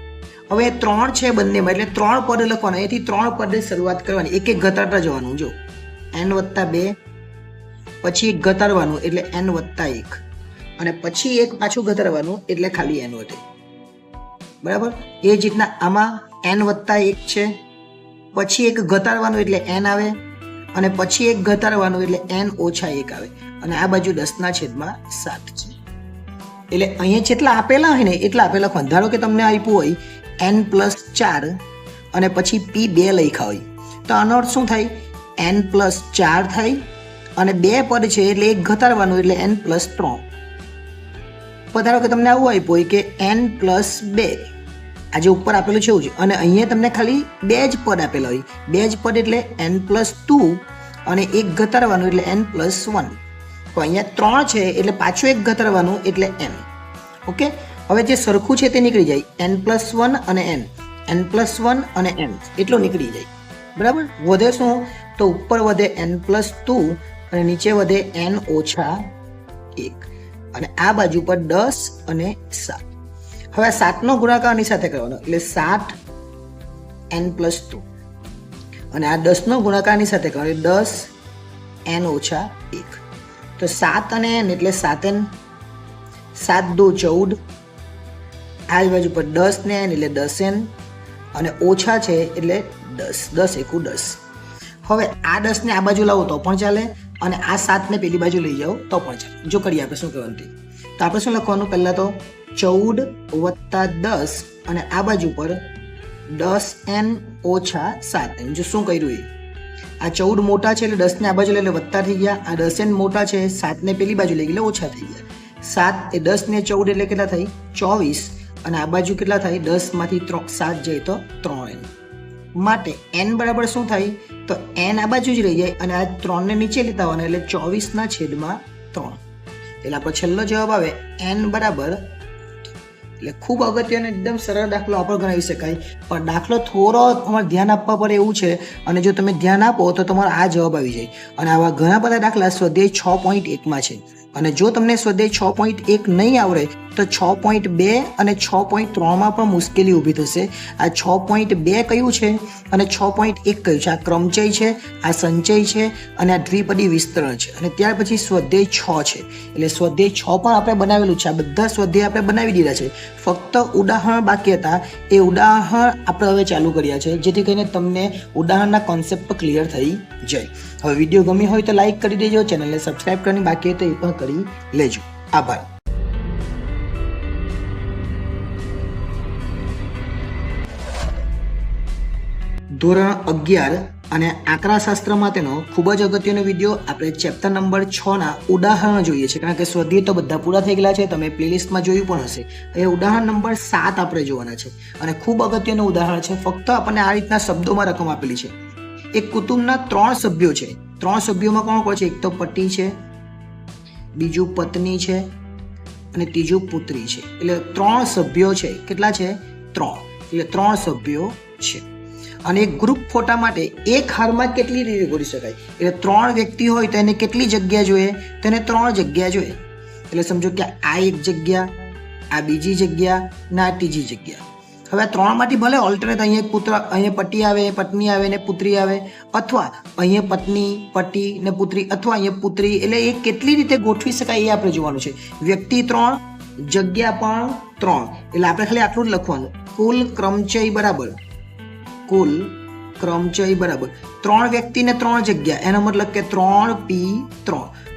હવે 3 છે બંનેમાં એટલે 3 પદ લખવાના. એથી 3 પદની શરૂઆત કરવાની. એક એક ઘટાડતા જવાનું. જો n+2 પછી એક ઘટાડવાનું એટલે n+1 અને પછી એક પાછું ઘટાડવાનું એટલે ખાલી n વધે. બરાબર? એ જ રીતના આમાં n+1 છે, પછી એક ઘટાડવાનું એટલે n આવે અને પછી એક ઘટાડવાનું એટલે n-1 આવે અને આ બાજુ 10/7 છે. એટલે અહીંયા જેટલા આપેલા હોય ને એટલા આપેલા લખવાનું. ધારો કે તમને આપ્યું હોય n+4 અને પછી p2 લખ્યા હોય તો આનો અર્થ શું થાય? n+4 થાય અને 2 પદ છે એટલે એક ઘટાડવાનું એટલે n+3. ધારો કે તમને આવું આપ્યું હોય કે n+2 આ જે ઉપર આપેલું છે એવું છે અને અહીંયા તમને ખાલી 2 જ પદ આપેલા હોય. 2 જ પદ એટલે n+2 અને એક ઘટાડવાનું એટલે n+1. તો અહીંયા 3 છે એટલે પાછું એક ઘટાડવાનું એટલે n. ઓકે, હવે જે સરખું છે તે નીકળી જાય. n+1 અને n+1 અને n એટલું નીકળી જાય. બરાબર? વધે શું? તો ઉપર વધે n+2 અને નીચે વધે n-1 અને આ બાજુ પર 10 અને 7. હવે 7નો ગુણાકારની સાથે કરવાનો એટલે 7 n+2 અને આ 10નો ગુણાકારની સાથે કરવાનો 10 n-1. તો 7 અને n એટલે 7n, 7 2 14, આ બાજુ પર 10 ને n એટલે 10n અને ઓછા છે એટલે 10, 10 એકુ 10. હવે આ 10 ને આ બાજુ લાવો તો પણ ચાલે અને આ 7 ને પેલી બાજુ લઈ જાઓ તો પણ ચાલે. જો કરીએ આપણે શું કરવાનું તે. તો આપણે શું લખવાનું? પહેલાં તો 14 + 10 અને આ બાજુ પર 10n - 7n. જો શું કર્યું એ આ 14 મોટા છે એટલે 10 ને આ બાજુ લઈ એટલે વત્તા થઈ ગયા, આ 10 મોટા છે 7 ને પેલી બાજુ લઈ એટલે ઓછા થઈ ગયા. 7 એ 10 ને 14 એટલે કેટલા થઈ 24 અને આ બાજુ કેટલા થાય 10 માંથી 7 જાય તો 3n. માટે n બરાબર શું થાય તો n આ બાજુ જ રહી જાય અને આ 3 ને નીચે લેતા આવવાના એટલે 24 ના છેદમાં 3 એટલે આપણો છેલ્લો જવાબ આવે n બરાબર. એટલે ખૂબ અગત્યનો એકદમ સરળ દાખલો આપણે ગણાવી શકાય, પણ દાખલો થોડો તમારે ધ્યાન આપવા પડે એવું છે, અને જો તમે ધ્યાન આપો તો તમારો આ જવાબ આવી જાય. અને આવા ઘણા બધા દાખલા સ્વાધ્યાય 6.1 છે, અને જો તમને સ્વાધ્યાય 6.1 નહીં આવડે તો 6.2 અને 6.3 પણ મુશ્કેલી ઊભી થશે. આ 6.2 કયું છે અને 6.1 કયું છે? આ ક્રમચય છે, આ સંચય છે અને આ દ્વિપદી વિસ્તરણ છે. અને ત્યાર પછી સ્વાધ્યાય 6 છે, એટલે સ્વાધ્યાય 6 પણ આપણે બનાવેલું છે. આ બધા સ્વાધ્યાય આપણે બનાવી દીધા છે, ફક્ત ઉદાહરણ બાકી હતા. એ ઉદાહરણ આપણે હવે ચાલુ કર્યા છે, જેથી કરીને તમને ઉદાહરણના કોન્સેપ્ટ પર ક્લિયર થઈ જાય. હવે વિડીયો ગમી હોય તો લાઈક કરી દેજો, ચેનલને સબસ્ક્રાઈબ કરવાની બાકી હોય તો એ પણ કરી લેજો. આભાર. ધોરણ 11 અને આંકડાશાસ્ત્ર માટેનો ખૂબ જ અગત્યનો વિડીયો આપણે ચેપ્ટર નંબર 6 ના ઉદાહરણ જોઈએ છે, કારણ કે સ્વાધ્યાય તો બધા પૂરા થઈ ગયેલા છે, તમે પ્લેલિસ્ટમાં જોયું પણ હશે. એ ઉદાહરણ નંબર 7 આપણે જોવાના છે, અને ખૂબ અગત્યનું ઉદાહરણ છે. ફક્ત આપણને આ રીતના શબ્દોમાં રકમ આપેલી છે. એક કુટુંબના 3 સભ્યો છે. 3 સભ્યોમાં કોણ કોણ છે? એક તો પતિ છે, બીજું પત્ની છે અને ત્રીજું પુત્રી છે. એટલે 3 સભ્યો છે. કેટલા છે? 3. એટલે 3 સભ્યો છે. અને એક ગ્રુપ ફોટા માટે એક હારમાં કેટલી રીતે ગોઠવી શકાય? એટલે 3 વ્યક્તિ હોય તો એને કેટલી જગ્યા જોઈએ? તો એને 3 જગ્યા જોઈએ. એટલે સમજો કે આ એક જગ્યા, આ બીજી જગ્યા ને આ ત્રીજી જગ્યા. હવે આ 3 માંથી ભલે ઓલ્ટરનેટ અહીંયા પુત્ર, અહીંયા પતિ આવે, પત્ની આવે ને પુત્રી આવે, અથવા અહીંયા પત્ની, પતિ ને પુત્રી, અથવા અહીંયા પુત્રી. એટલે એ કેટલી રીતે ગોઠવી શકાય એ આપણે જોવાનું છે. વ્યક્તિ 3, જગ્યા પણ 3. એટલે આપણે ખાલી આટલું જ લખવાનું. કુલ ક્રમચય બરાબર 3 વ્યક્તિને 3 જગ્યા, એનો મતલબ કે 3p3.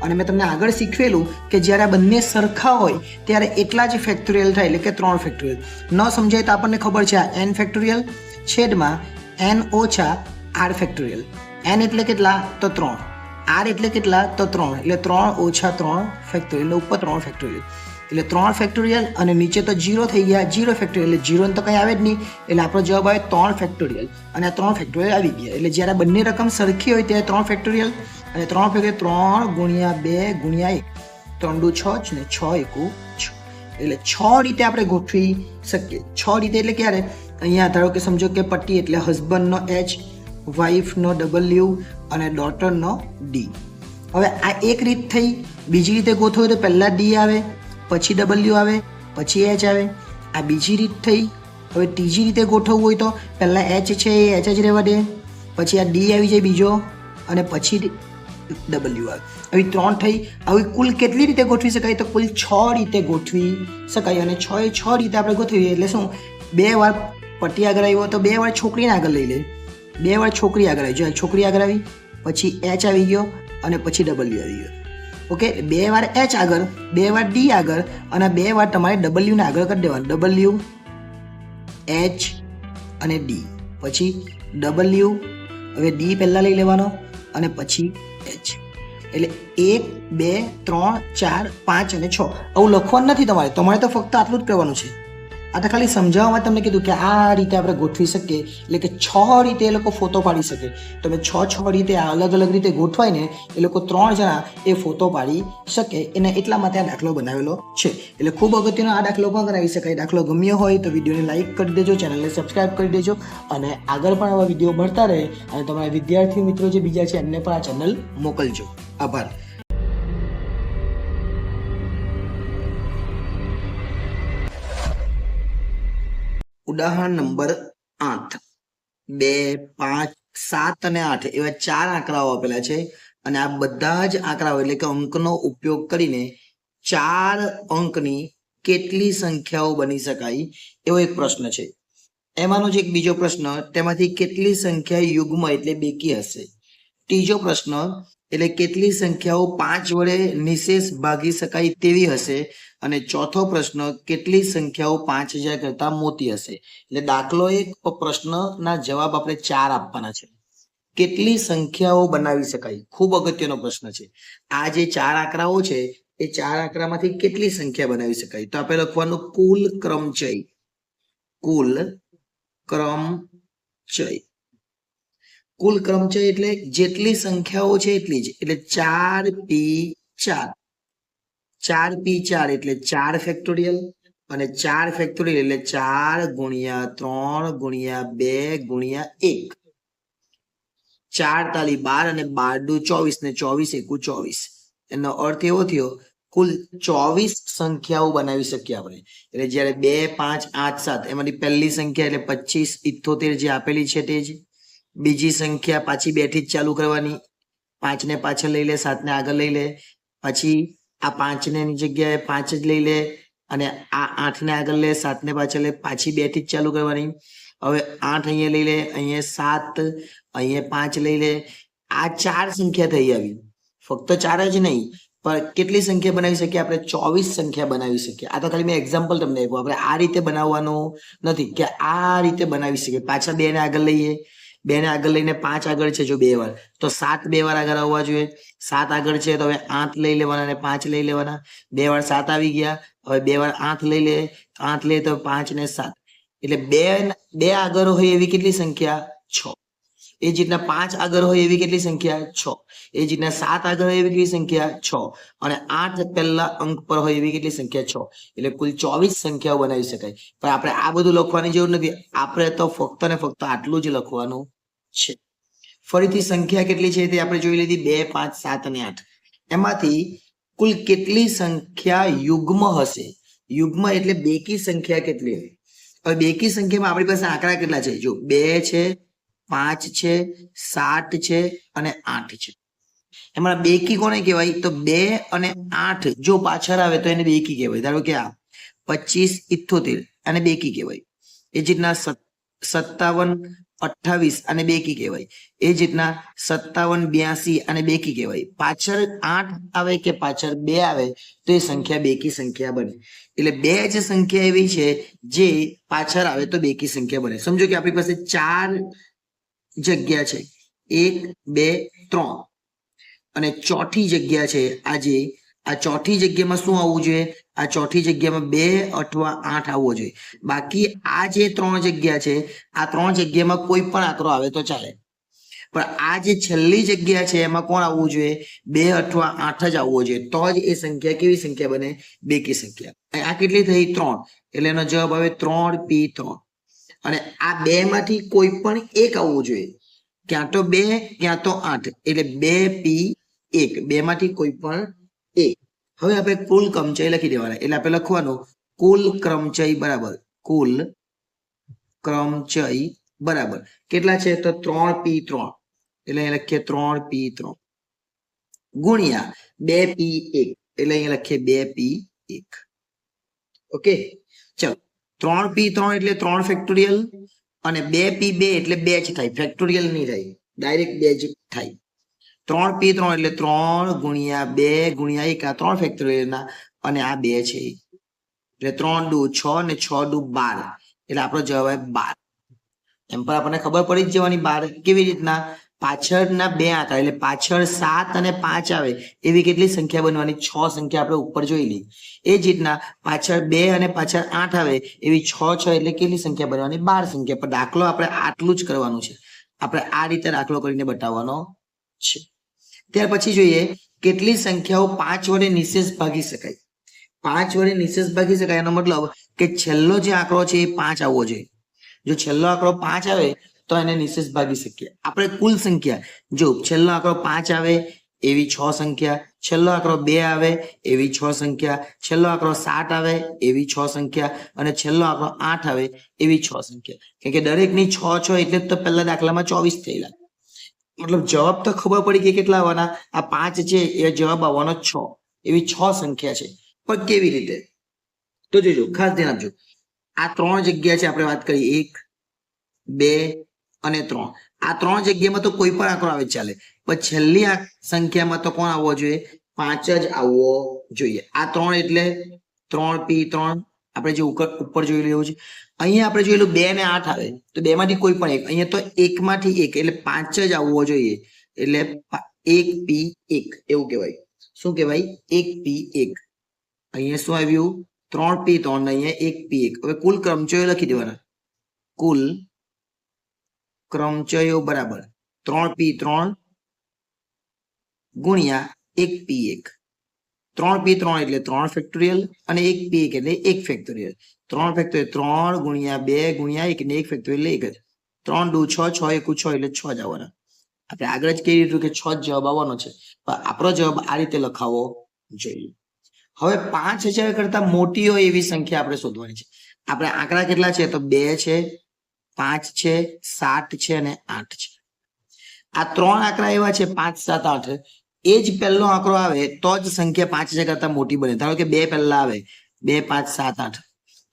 અને મેં તમને આગળ શીખવેલું કે જ્યારે આ બંને સરખા હોય ત્યારે એટલા જ ફેક્ટોરિયલ થાય, એટલે કે 3 ફેક્ટોરિયલ. ન સમજાય તો આપણને ખબર છે આ n ફેક્ટોરિયલ છેદમાં n ઓછા r ફેક્ટોરિયલ. n એટલે કેટલા? તો 3. r એટલે કેટલા? તો 3. એટલે 3 ઓછા 3 ફેક્ટોરિયલ, ઉપર 3 ફેક્ટોરિયલ. એટલે 3 ફેક્ટોરિયલ અને નીચે તો 0 થઈ ગયા, 0 ફેક્ટોરિયલ. એટલે 0 તો કંઈ આવે જ નહીં, એટલે આપણો જવાબ આવે 3 ફેક્ટોરિયલ. અને આ 3 ફેક્ટોરિયલ આવી ગયા. એટલે જ્યારે બંને રકમ સરખી હોય ત્યારે 3 ફેક્ટોરિયલ. અને 3 ફેક્ટોરિયલ 3 ગુણ્યા 2 ગુણ્યા 1, 3 દુ 6 ને 6 એકુ 6. એટલે 6 રીતે આપણે ગોઠવી શકીએ. 6 રીતે એટલે ક્યારે? અહીંયા ધારો કે સમજો કે પતિ એટલે હસબન્ડનો H, વાઇફનો W અને ડોટરનો D. હવે આ એક રીત થઈ. બીજી રીતે ગોઠવો તો પહેલા D આવે, પછી W આવે, પછી H આવે. આ બીજી રીત થઈ. હવે ત્રીજી રીતે ગોઠવવું હોય તો પહેલા H છે એ H જ રહેવા દે, પછી આ D આવી જાય બીજો, અને પછી W આવે. આવી 3 થઈ. આવી કુલ કેટલી રીતે ગોઠવી શકાય? તો કુલ 6 રીતે ગોઠવી શકાય. અને 6 રીતે આપણે ગોઠવીએ એટલે શું? 2 વાર પતિ આગળ આવ્યો તો 2 વાર છોકરીને આગળ લઈ લે, 2 વાર છોકરી આગળ આવી. જો છોકરી આગળ આવી, પછી H આવી ગયો અને પછી W આવી ગયો. ઓકે, 2 વાર H આગળ, 2 વાર D આગળ, અને 2 વાર તમારે W ને આગળ કરી દેવાનું. W, H અને D, પછી W. હવે D પહેલા લઈ લેવાનો અને પછી H. એટલે 1, 2, 3, 4, 5 અને 6 આવું લખવાનું નથી તમારે. તમારે તો ફક્ત આટલું જ કરવાનું છે. આ તો ખાલી સમજાવવામાં તમને કીધું કે આ રીતે આપણે ગોઠવી શકીએ. એટલે કે 6 રીતે એ લોકો ફોટો પાડી શકે. તમે 6 રીતે આ અલગ અલગ રીતે ગોઠવાય ને એ લોકો 3 જણા એ ફોટો પાડી શકે. એને એટલા માટે આ દાખલો બનાવેલો છે. એટલે ખૂબ અગત્યનો આ દાખલો પણ કરાવી શકાય. દાખલો ગમ્યો હોય તો વિડીયોને લાઈક કરી દેજો, ચેનલને સબસ્ક્રાઈબ કરી દેજો, અને આગળ પણ આવા વિડીયો મળતા રહે. અને તમારા વિદ્યાર્થી મિત્રો જે બીજા છે એમને પણ આ ચેનલ મોકલજો. આભાર. ઉદાહરણ નંબર 8. 2, 5, 7 અને 8 એવા 4 આંકડાઓ આપેલા છે, અને આ બધા જ આંકડાઓ એટલે કે અંકનો ઉપયોગ કરીને 4 અંકની કેટલી સંખ્યાઓ બની શકાય એવો એક પ્રશ્ન છે. એમાંનો જ એક બીજો પ્રશ્ન, તેમાંથી કેટલી સંખ્યા યુગ્મ એટલે બેકી હશે. ત્રીજો પ્રશ્ન એટલે કેટલી સંખ્યાઓ 5 વડે નિશેષ ભાગી શકાય તેવી હશે. અને ચોથો પ્રશ્ન, કેટલી સંખ્યાઓ 5000 કરતા મોટી હશે. એટલે દાખલો એક, પ્રશ્નના જવાબ આપણે 4 આપવાના છે. કેટલી સંખ્યાઓ બનાવી શકાય? ખૂબ અગત્યનો પ્રશ્ન છે. આ જે 4 આંકડાઓ છે એ 4 આંકડામાંથી કેટલી સંખ્યા બનાવી શકાય? તો આપણે લખવાનું કુલ ક્રમચય. કુલ ક્રમચય. કુલ ક્રમચય એટલે જેટલી સંખ્યાઓ છે એટલી જ, એટલે 4p4. 4p4 એટલે 4 ફેક્ટોરિયલ, અને 4 ફેક્ટોરિયલ એટલે 4 ગુણ્યા 3 ગુણ્યા 2 ગુણ્યા 1. 4 તાલી 12 અને 12 દુ 24 ને 24 એકુ 24. એનો અર્થ એવો થયો કુલ 24 સંખ્યાઓ બનાવી શકીએ આપણે. એટલે જ્યારે 2 5 8 7 એમાંથી પહેલી સંખ્યા એટલે 25 78 જે આપેલી છે તે જ. બીજી સંખ્યા પાછી 2 થી જ ચાલુ કરવાની. 5 ને પાછળ લઈ લે, 7 ને આગળ લઈ લે, પછી આ 5 ને ની જગ્યાએ 5 જ લઈ લે, અને આ 8 ને આગળ લે, 7 ને પાછળ લે, પાછી 2 થી જ ચાલુ કરવાની. હવે 8 અહીંયા લઈ લે, અહીંયા 7, અહીંયા 5 લઈ લે. આ 4 સંખ્યા થઈ આવી. ફક્ત 4 જ નહીં, પણ કેટલી સંખ્યા બનાવી શકીએ આપણે? 24 સંખ્યા બનાવી શકીએ. આ તો ખાલી મેં એક્ઝામ્પલ તમને આપ્યું. આપણે આ રીતે બનાવવાનું નથી કે આ રીતે બનાવી શકીએ. પાછા 2 ને આગળ લઈએ, 2 ને આગળ લઈને 5 આગળ છે જો 2 વાર, તો 7 2 વાર આગળ આવવા જોઈએ. 7 આગળ છે તો હવે 8 લઈ લેવાના અને 5 લઈ લેવાના. 2 વાર 7 આવી ગયા, હવે 2 વાર 8 લઈ લે, 8 લે તો 5 ને 7, એટલે 2 આગળ હોય એવી કેટલી સંખ્યા? 6. એ જ રીતના 5 આગળ હોય એવી કેટલી સંખ્યા? 6. એ જ રીતના 7 આગળ હોય એવી કેટલી સંખ્યા? 6. અને 8 પહેલા અંક પર હોય એવી કેટલી સંખ્યા? 6. એટલે કુલ 24 સંખ્યાઓ બનાવી શકાય. પણ આપણે આ બધું લખવાની જરૂર નથી. આપણે તો ફક્ત ને ફક્ત આટલું જ લખવાનું છે. ફરીથી સંખ્યા કેટલી છે તે આપણે જોઈ લીધી, 2 5 7 અને 8. એમાંથી કુલ કેટલી સંખ્યા યુગ્મ હશે? યુગ્મ એટલે બેકી સંખ્યા કેટલી હોય? હવે બેકી સંખ્યામાં આપણી પાસે આંકડા કેટલા છે? જો 2 છે, 5 છે, 7 છે અને 8 છે. એમાં બેકી કોને કહેવાય? તો 2 અને 8 જો પાછળ આવે તો એને બેકી કહેવાય. ધારો કે આ 25 78 અને બેકી કહેવાય. એ જ રીતના 57 28 અને બેકી કહેવાય. એ જ રીતના 57 82 અને બેકી કહેવાય. પાછળ 8 આવે કે પાછળ 2 આવે તો એ સંખ્યા બેકી સંખ્યા બને. એટલે 2 જ સંખ્યા એવી છે જે પાછળ આવે તો બેકી સંખ્યા બને. સમજો કે આપણી પાસે 4 જગ્યા છે, 1 2 3, અને ચોથી જગ્યા છે આજે. આ ચોથી જગ્યામાં શું આવવું જોઈએ? આ ચોથી જગ્યામાં 2 અથવા 8 આવવો જોઈએ. બાકી આ જે 3 જગ્યા છે, આ 3 જગ્યામાં કોઈ પણ આંકડો આવે તો ચાલે. પણ આ જે છેલ્લી જગ્યા છે એમાં કોણ આવવું જોઈએ? 2 અથવા 8 જ આવવો જોઈએ. તો જ એ સંખ્યા કેવી સંખ્યા બને? બેકી સંખ્યા. આ કેટલી થઈ? 3. એટલે એનો જવાબ આવે 3p3. અને આ 2 માંથી કોઈ પણ એક આવવું જોઈએ. ક્યાં તો 2 ક્યાં તો 8, એટલે 2p1. 2 માંથી કોઈ પણ એક. હવે આપણે કુલ ક્રમચય લખી દેવાના. એટલે આપણે લખવાનું કુલ ક્રમચય બરાબર કુલ ક્રમચય બરાબર કેટલા છે? તો 3p3. એટલે અહીં લખીએ 3p3 ગુણ્યા 2p1. એટલે અહીં લખીએ 2p1. ઓકે, ચલો. 3p3 એટલે 3 ફેક્ટોરિયલ, અને 2p2 એટલે 2 જ થાય, ફેક્ટોરિયલ નહીં થાય, ડાયરેક્ટ 2 જ થાય. 3p3 એટલે 3 ગુણ્યા 2 ગુણ્યા 1, આ 3 ફેક્ટોરિયલના, અને આ 2 છે. એટલે 3 દુ 6 ને 6 દુ 12. એટલે આપણો જવાબ આવે 12. એમ પર આપણને ખબર પડી જ જવાની 12. કેવી રીતના? પાછળના 2 આંકડા, એટલે પાછળ 7 અને 5 આવે એવી કેટલી સંખ્યા બનવાની? 6 સંખ્યા આપણે ઉપર જોઈ લઈ. એ જ રીતના પાછળ 2 અને પાછળ 8 આવે એવી 6 6 એટલે કેટલી સંખ્યા બનવાની? 12 સંખ્યા. પણ દાખલો આપણે આટલું જ કરવાનું છે. આપણે આ રીતે દાખલો કરીને બતાવવાનો છે. ત્યાર પછી જોઈએ કેટલી સંખ્યાઓ 5 વડે નિશેષ ભાગી શકાય. 5 વડે નિશેષ ભાગી શકાય એનો મતલબ કે છેલ્લો જે આંકડો છે એ 5 આવવો જોઈએ. જો છેલ્લો આંકડો 5 આવે તો એને નિશેષ ભાગી શકીએ. આપણે કુલ સંખ્યા, જો છેલ્લો આંકડો 5 આવે એવી 6 સંખ્યા, છેલ્લો આંકડો 2 આવે એવી 6 સંખ્યા, છેલ્લો આંકડો 7 આવે એવી 6 સંખ્યા, અને છેલ્લો આંકડો 8 આવે એવી 6 સંખ્યા. કેમ કે દરેકની 6 6 એટલે તો પહેલા દાખલામાં 24 થયેલા. મતલબ જવાબ તો ખબર પડી કે કેટલા આવવાના? આ 5 છે એ જવાબ આવવાનો 6. એવી 6 સંખ્યા છે. પણ કેવી રીતે? તો જોજો, ખાસ ધ્યાન આપજો. આ 3 જગ્યા છે, આપણે વાત કરી 1 2 અને 3. આ 3 જગ્યામાં તો કોઈ પણ આંકડો આવે ચાલે, પણ છેલ્લી આ સંખ્યામાં તો કોણ આવવો જોઈએ? 5 જ આવવો જોઈએ. આ 3 એટલે 3p3, આપણે જે ઉપર જોયેલું એવું છે. અહીંયા આપણે જોયેલું 2 ને 8 આવે તો 2 માંથી કોઈ પણ એક. અહીંયા તો 1 માંથી 1 એટલે 5 જ આવવો જોઈએ. એટલે 1p1 એવું કહેવાય. શું કહેવાય? 1p1. અહીંયા શું આવ્યું? 3p3 ને અહીંયા 1p1. હવે કુલ ક્રમચયો લખી દેવાના. કુલ ક્રમચયો બરાબર 3p3 ગુણ્યા 1p1. 3p3 એટલે 3 ફેક્ટોરિયલ અને 1p1 એટલે 1 ફેક્ટોરિયલ. 3 ફેક્ટોરિયલ 3 ગુણ્યા 2 ગુણ્યા 1 ને 1 ફેક્ટોરિયલ 1 જ. 3 દુ 6, 6 એકુ 6 એટલે 6 જ આવવાના. આપણે આગળ જ કહી દીધું કે 6 જ જવાબ આવવાનો છે, પણ આપણો જવાબ આ રીતે લખાવો જોઈએ. હવે 5000 કરતા મોટી હોય એવી સંખ્યા આપણે શોધવાની છે. આપણે આંકડા કેટલા છે? તો 2 છે, 5 છે, 7 છે અને 8 છે. આ 3 આંકડા એવા છે 5, 7, 8. એ જ પહેલો આંકડો આવે તો જ સંખ્યા 5000 કરતા મોટી બને. ધારો કે 2 પહેલા આવે, 2, 5, 7, 8,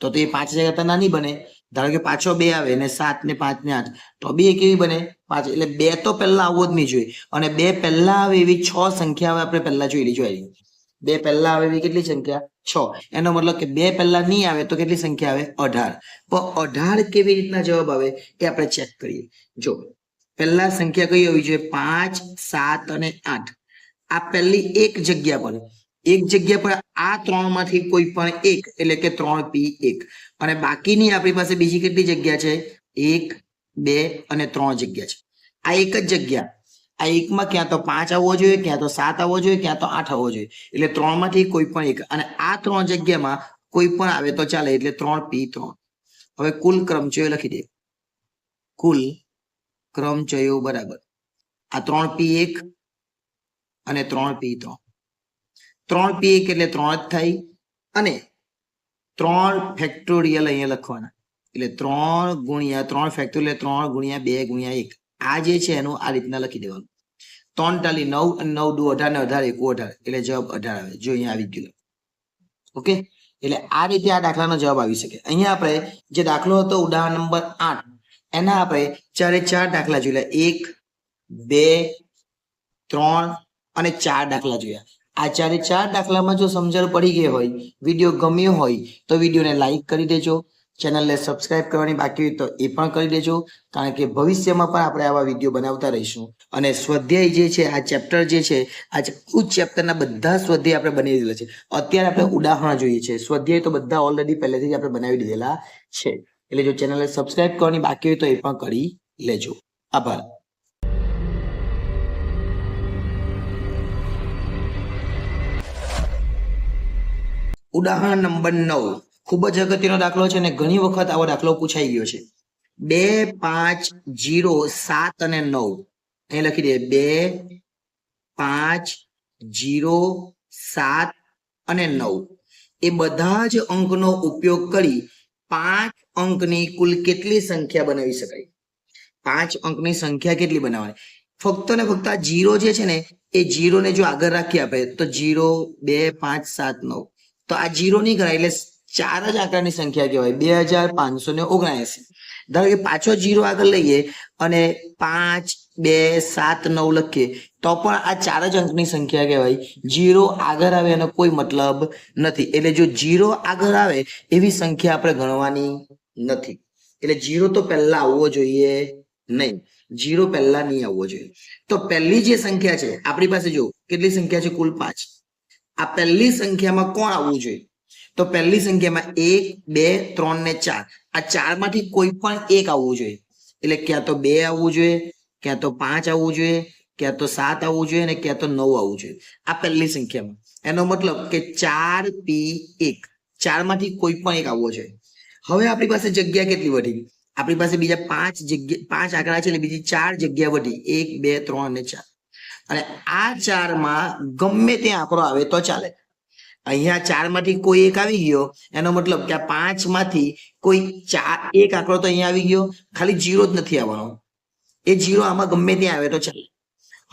તો એ 5000 કરતા નાની બને. ધારો કે પાછો 2 આવે ને 7 ને 5 ને 8, તો બી એ કેવી બને? 5. એટલે 2 તો પહેલા આવવો જ નહીં જોઈએ. અને 2 પહેલા આવે એવી 6 સંખ્યા આપણે પહેલા જોઈ. 2 પહેલા આવે એવી કેટલી સંખ્યા? 6. એનો મતલબ કે 2 પહેલા નહીં આવે તો કેટલી સંખ્યા આવે? 18. પણ 18 કેવી રીતના જવાબ આવે એ આપણે ચેક કરીએ. જો પહેલા સંખ્યા કઈ હોવી જોઈએ? 5, 7 અને 8. આ પહેલી એક જગ્યા પર આ 3 માંથી કોઈ પણ એક એટલે કે 3p1. અને બાકીની આપણી પાસે બીજી કેટલી જગ્યા છે? 1, 2 અને 3 જગ્યા છે. આ એક જ જગ્યા. આ એકમાં ક્યાં તો 5 આવવો જોઈએ, ક્યાં તો 7 આવવો જોઈએ, ક્યાં તો 8 આવવો જોઈએ. એટલે 3 માંથી કોઈ પણ એક. અને આ 3 જગ્યામાં કોઈ પણ આવે તો ચાલે. એટલે 3p3. હવે કુલ ક્રમચયો લખી દે. કુલ ક્રમચયો બરાબર આ 3p1 અને 3p3. 3p1 એટલે 3 જ થાય અને 3 ફેક્ટોરિયલ અહીંયા લખવાના. એટલે 3 ગુણ્યા 3 ફેક્ટોરિયલ 3 ગુણ્યા 2 ગુણ્યા 1. આ જે છે એનું આ રીતના લખી દેવાનું. 3 ટાલી 9 અને 9 દુ 18 ને 18 એકુ 18 એટલે જવાબ 18 આવે. જો અહીંયા આવી ગયું. ઓકે, એટલે આ રીતે આ દાખલાનો જવાબ આવી શકે. અહીંયા આપણે જે દાખલો હતો ઉદાહરણ નંબર 8 એના આપણે 4 દાખલા જોયા. 1, 2, 3 અને 4 દાખલા જોયા. આ 4 દાખલામાં જો સમજણ પડી ગઈ હોય, વિડીયો ગમ્યો હોય તો વિડીયોને લાઈક કરી દેજો. ચેનલને સબસ્ક્રાઇબ કરવાની બાકી હોય તો એ પણ કરી દેજો, કારણ કે ભવિષ્યમાં પણ આપણે આવા વિડીયો બનાવતા રહીશું. અને સ્વાધ્યાય જે છે આ ચેપ્ટર જે છે આ ચેપ્ટરના બધા સ્વાધ્યાય આપણે બનાવી દીધેલા છે. અત્યારે આપણે ઉદાહરણ જોઈએ છે. સ્વાધ્યાય તો બધા ઓલરેડી પહેલેથી જ આપણે બનાવી દીધેલા છે. એટલે જો ચેનલને સબસ્ક્રાઇબ કરવાની બાકી હોય તો એ પણ કરી લેજો. આભાર. ઉદાહરણ નંબર 9 ખૂબ જ અગત્યનો દાખલો છે અને ઘણી વખત આવો દાખલો પૂછાઈ ગયો છે. 2, 5, 0, 7 અને 9. અહીં લખી દે 2, 5, 0, 7 અને 9. એ બધા જ અંકનો ઉપયોગ કરી 5 અંકની કુલ કેટલી સંખ્યા બનાવી શકાય? 5 અંકની સંખ્યા કેટલી બનાવવાની? ફક્ત ને ફક્ત આ 0 જે છે ને એ 0 ને જો આગળ રાખી આપે તો 0, 2, 5, 7, 9. તો આ 0 નહીં ગણાય. એટલે 4 જ આંકડાની સંખ્યા કહેવાય. 2579. ધારો કે પાછો 0 આગળ લઈએ અને 5, 2, 7, 9 લખીએ તો પણ આ 4 જ અંકની સંખ્યા કહેવાય. 0 આગળ આવે એનો કોઈ મતલબ નથી. એટલે જો 0 આગળ આવે એવી સંખ્યા આપણે ગણવાની નથી. એટલે 0 તો પહેલા આવવો જોઈએ નહીં. 0 પહેલા નહીં આવવો જોઈએ. તો પહેલી જે સંખ્યા છે આપણી પાસે, જો કેટલી સંખ્યા છે? કુલ 5. આ પહેલી સંખ્યામાં કોણ આવવું જોઈએ? તો પહેલી સંખ્યામાં 1, 2, 3 ને 4. આ 4 માંથી કોઈ પણ એક આવવું જોઈએ. એટલે ક્યાં તો 2 આવવું જોઈએ, ક્યાં તો 5 આવવું જોઈએ, ક્યાં તો 7 આવવું જોઈએ અને ક્યાં તો 9 આવવું જોઈએ. આ પહેલી સંખ્યામાં. એનો મતલબ કે 4p1. 4 માંથી કોઈ પણ એક આવવો જોઈએ. હવે આપણી પાસે જગ્યા કેટલી વધી? આપણી પાસે બીજા 5 આંકડા છે એટલે બીજી 4 જગ્યા વધી. 1, 2, 3 અને 4. અને આ 4 માં ગમે તે આંકડો આવે તો ચાલે. અહીંયા 4 માંથી કોઈ એક આવી ગયો એનો મતલબ કે આ 5 માંથી કોઈ એક આંકડો તો અહીંયા આવી ગયો, ખાલી 0 જ નથી આવવાનો. એ 0 આમાં ગમે ત્યાં આવે તો ચાલે.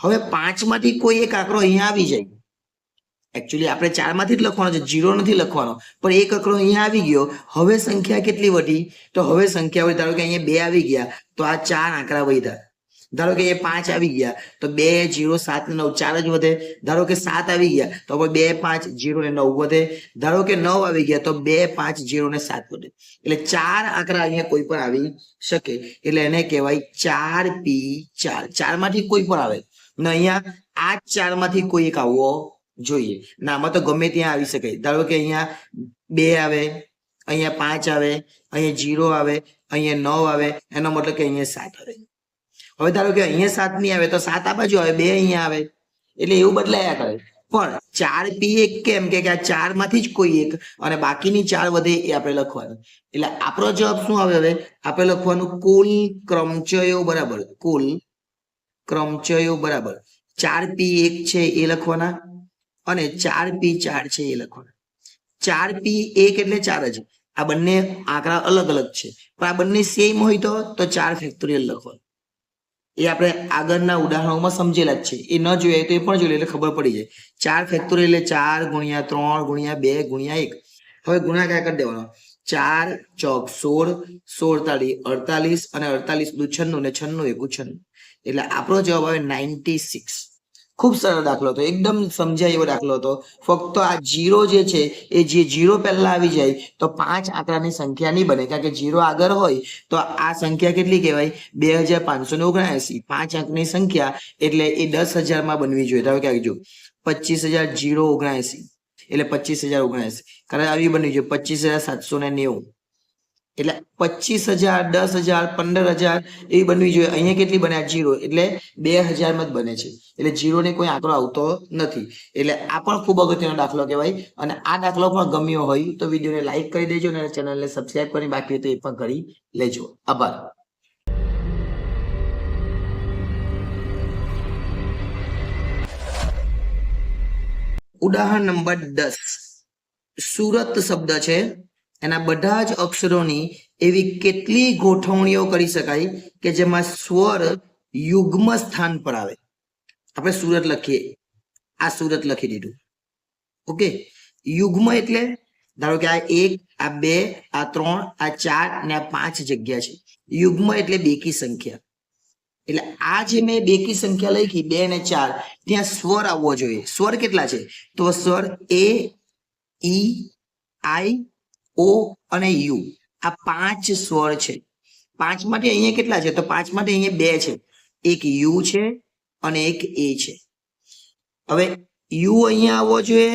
હવે 5 માંથી કોઈ એક આંકડો અહીંયા આવી જાય. એકચ્યુઅલી આપણે 4 માંથી જ લખવાનો છે, 0 નથી લખવાનો, પણ એક આંકડો અહીંયા આવી ગયો. હવે સંખ્યા કેટલી વધી? તો હવે સંખ્યા વધી. ધારો કે અહીંયા 2 આવી ગયા તો આ 4 આંકડા વધ્યા. ધારો કે એ 5 આવી ગયા તો 2 0 7 9 4 જ વધે. ધારો કે 7 આવી ગયા તો 2 5 0 ને 9 વધે. ધારો કે 9 આવી ગયા તો 2 5 0 ને 7 વધે. એટલે 4 આંકડા અહીંયા કોઈ પણ આવી શકે એટલે એને કહેવાય 4p4. 4 માંથી કોઈ પણ આવે ને અહીંયા આ 4 માંથી કોઈ એક આવવો જોઈએ. ના આમાં તો ગમે ત્યાં આવી શકે. ધારો કે અહીંયા 2 આવે, અહીંયા 5 આવે, અહીંયા 0 આવે, અહીંયા 9 આવે, એનો મતલબ કે અહીંયા 7 આવે. હવે ધારો કે અહીંયા 7 નહીં આવે તો 7 આ બાજુ આવે, 2 અહીંયા આવે, એટલે એવું બદલાયા કરે. પણ 4p1 કેમ કે આ 4 માંથી જ કોઈ એક અને બાકીની 4 વધે એ આપણે લખવાનું. એટલે આપણો જવાબ શું આવે? હવે આપણે લખવાનું કુલ ક્રમચયો બરાબર કુલ ક્રમચયો બરાબર 4p1 છે એ લખવાના અને 4p4 છે એ લખવાના. 4p1 એટલે 4 જ. આ બંને આંકડા અલગ અલગ છે પણ આ બંને સેમ હોય તો 4 ફેક્ટોરિયલ લખવાનું. એ આપણે આગળના ઉદાહરણોમાં સમજેલા જ છે. એ ન જોઈએ તો એ પણ જોઈએ એટલે ખબર પડી જાય. 4 ફેક્ટોરિયલ એટલે 4 ગુણ્યા 3 ગુણ્યા 2 ગુણ્યા 1. હવે ગુણાકાર કરી દેવાનો. 4 ચોક 16, 16 તાળી 48 અને 48 દુ 96 ને 96 એકુ 96. એટલે આપણો જવાબ આવે 96. ખૂબ સરળ દાખલો હતો, એકદમ સમજાય એવો દાખલો હતો. ફક્ત આ 0 જે છે એ જે 0 પહેલા આવી જાય તો 5 આંકડાની સંખ્યા નહીં બને, કારણ કે 0 આગળ હોય તો આ સંખ્યા કેટલી કહેવાય? 2579. 5 અંકની સંખ્યા એટલે એ 10,000 માં બનવી જોઈએ. ધારો કે આવી જો 25,079 એટલે 25,079 કારણ આવી બનવી જોઈએ 25,790. એટલે 25,000 10,000 15,000 એવી બનવી જોઈએ. અહીંયા કેટલી બને? 0 એટલે 2,000 માં જ બને છે. એટલે 0 ને કોઈ આંકડો આવતો નથી. એટલે આ પણ ખૂબ અગત્યનો દાખલો કહેવાય. અને આ દાખલો પણ ગમ્યો હોય તો વિડીયોને લાઈક કરી દેજો અને ચેનલને સબસ્ક્રાઇબ કરી બાકી તો એ પણ કરી લેજો. આભાર. ઉદાહરણ નંબર 10. સુરત શબ્દ છે, એના બધા જ અક્ષરોની એવી કેટલી ગોઠવણીઓ કરી શકાય કે જેમાં સ્વર યુગ્મ સ્થાન પર આવે. આપણે સુરત લખીએ, આ સુરત લખી દીધું. ઓકે, યુગ્મ એટલે ધારો કે આ 1 આ 2 આ 3 આ 4 અને આ 5 જગ્યા છે. યુગ્મ એટલે બેકી સંખ્યા. એટલે આ જે મેં બેકી સંખ્યા લખી 2 અને 4, ત્યાં સ્વર આવવો જોઈએ. સ્વર કેટલા છે? તો સ્વર એ, ઈ, આઈ, ઓ અને યુ. આ 5 સ્વર છે. 5 માટે અહીંયા કેટલા છે? તો 5 માટે અહીંયા 2 છે. એક યુ છે અને એક એ છે. હવે યુ અહીંયા આવવો જોઈએ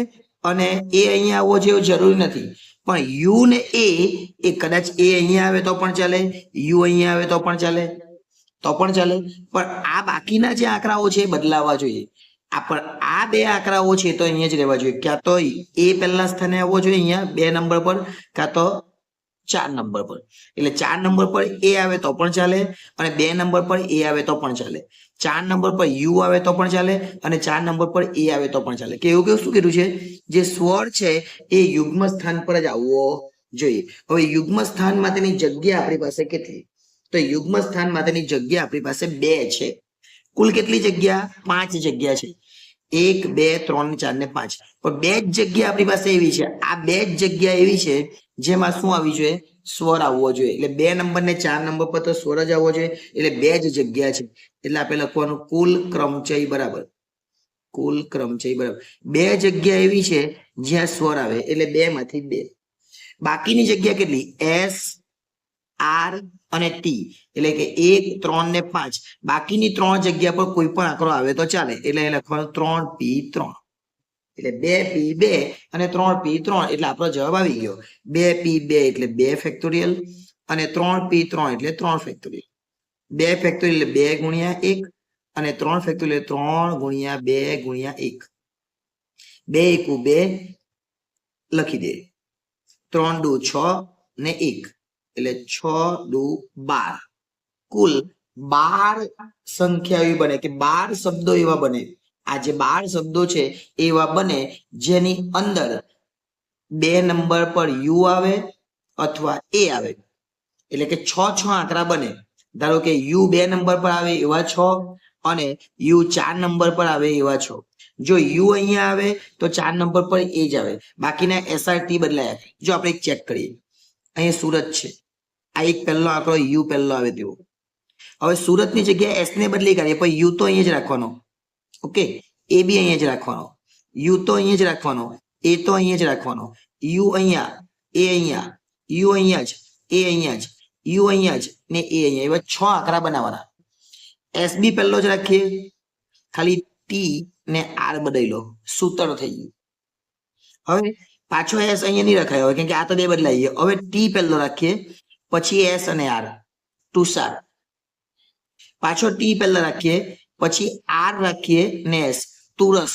અને એ અહીંયા આવવો જોઈએ જરૂરી નથી, પણ યુ ને એ કદાચ એ અહીંયા આવે તો પણ ચાલે, યુ અહીંયા આવે તો પણ ચાલે, પણ આ બાકીના જે આંકડાઓ છે એ બદલાવા જોઈએ. પણ આ 2 આંકડાઓ છે તો અહીંયા જ રહેવા જોઈએ. ક્યાં તો એ પહેલા સ્થાને આવવો જોઈએ અહીંયા 2 નંબર પર, કાં તો 4 નંબર પર. એટલે 4 નંબર પર એ આવે તો પણ ચાલે અને 2 નંબર પર એ આવે તો પણ ચાલે. 4 નંબર પર યુ આવે તો પણ ચાલે અને 4 નંબર પર એ આવે તો પણ ચાલે. કે એવું શું કીધું છે? જે સ્વર છે એ યુગ્મ સ્થાન પર જ આવવો જોઈએ. હવે યુગ્મ સ્થાન માટેની જગ્યા આપણી પાસે કેટલી? તો યુગ્મ સ્થાન માટેની જગ્યા આપણી પાસે 2 છે. કુલ કેટલી જગ્યા? 5 જગ્યા છે. 1 2 3 4 ને 5. પણ 2 જ જગ્યા આપણી પાસે એવી છે. આ 2 જ જગ્યા એવી છે જેમાં શું આવી જોઈએ? સ્વર આવવો જોઈએ. એટલે 2 નંબર ને 4 નંબર પર તો સ્વર જ આવવો જોઈએ. એટલે 2 જ જગ્યા છે. એટલે આપણે લખવાનું કુલ ક્રમચય બરાબર 2 જગ્યા એવી છે જ્યાં સ્વર આવે. એટલે 2 માંથી 2. બાકીની જગ્યા કેટલી? એસ, આર અને ટી. એટલે કે 1 3 ને 5. બાકીની 3 જગ્યા પર કોઈ પણ આંકડો આવે તો ચાલે. એટલે એ લખવાનું 3p3. એટલે 2p2 અને 3p3. એટલે આપણો જવાબ આવી ગયો. 2p2 એટલે 2 ફેક્ટોરિયલ અને 3p3 એટલે 3 ફેક્ટોરિયલ. 2 ફેક્ટોરિયલ એટલે 2 ગુણ્યા 1 અને 3 ફેક્ટોરિયલ 3 ગુણ્યા 2 ગુણ્યા 1. 2 એકુ 2 લખી દે. 3 દુ 6 ને 1 એટલે 6 દુ 12. કુલ 12 સંખ્યા એવી બને કે 12 શબ્દો એવા બને. આ જે 12 શબ્દો છે એવા બને જેની અંદર 2 નંબર પર યુ આવે અથવા એ આવે. એટલે કે 6 આંકડા બને. ધારો કે યુ 2 નંબર પર આવે એવા 6 અને યુ 4 નંબર પર આવે એવા 6. જો યુ અહીંયા આવે તો 4 નંબર પર એ જ આવે. બાકીના એસઆરટી બદલાયા. જો આપણે એક ચેક કરીએ, અહીંયા સુરત છે. આ એક પહેલો આંકડો યુ પહેલો આવે તેવો. હવે સુરતની જગ્યાએ એસ ને બદલી કાઢીએ પણ યુ તો અહીંયા જ રાખવાનો. ઓકે, એ બી અહીંયા જ રાખવાનો, યુ તો અહીંયા જ રાખવાનો, એ તો અહીંયા જ રાખવાનો, યુ અહીંયા, એ અહીંયા, યુ અહીંયા જ, એ અહીંયા જ, યુ અહીંયા જ ને એ અહીંયા, એવા 6 આંકડા બનાવવાના. એસ બી પહેલો જ રાખીએ, ખાલી ટી ને આર બદલી લો, સૂત્ર થઈ ગયું. હવે પાછો એસ અહીંયા નહીં રખાય હવે, કેમ કે આ તો 2 બદલાઈ ગયો. હવે ટી પહેલો રાખીએ, પછી એસ અને આર, તુષાર. પાછો ટી પહેલા રાખીએ, પછી આર રાખીએ ને એસ, તુરસ.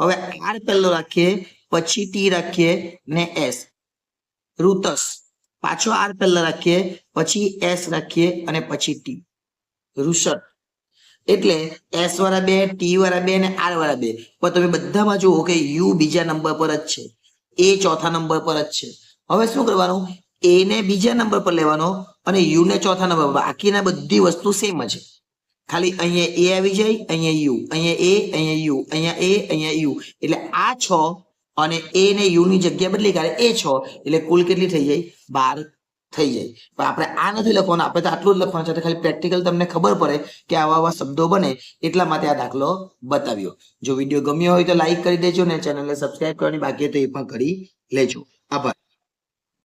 હવે આર પહેલો રાખીએ, પછી ટી રાખીએ ને એસ, ઋતસ. પાછો આર પહેલા રાખીએ, પછી એસ રાખીએ અને પછી ટી, ઋષભ. એટલે એસ વાળા 2, ટી વાળા 2 ને આર વાળા 2. પણ તમે બધામાં જુઓ કે યુ બીજા નંબર પર જ છે, એ ચોથા નંબર પર જ છે. હવે શું કરવાનું, એ ને બીજા નંબર પર લેવાનો અને યુ ને ચોથા નંબર પર. બાકીના બધી વસ્તુ સેમ જ છે, ખાલી અહીંયા એ આવી જાય, અહીંયા યુ, અહીંયા એ, અહીંયા યુ, અહીંયા એ, અહીંયા યુ. એટલે આ 6 અને એ ને યુ ની જગ્યા બદલી કાઢે એ 6, એટલે કુલ કેટલી થઈ જાય? 12 થઈ જાય. પણ આપણે આ નથી લખવાનું, આપણે તો આટલું જ લખવાનું છે. ખાલી પ્રેક્ટિકલ તમને ખબર પડે કે આવા આવા શબ્દો બને, એટલા માટે આ દાખલો બતાવ્યો. જો વિડીયો ગમ્યો હોય તો લાઈક કરી દેજો ને ચેનલને સબસ્ક્રાઇબ કરવાની બાકી તો એ પણ કરી લેજો. આભાર.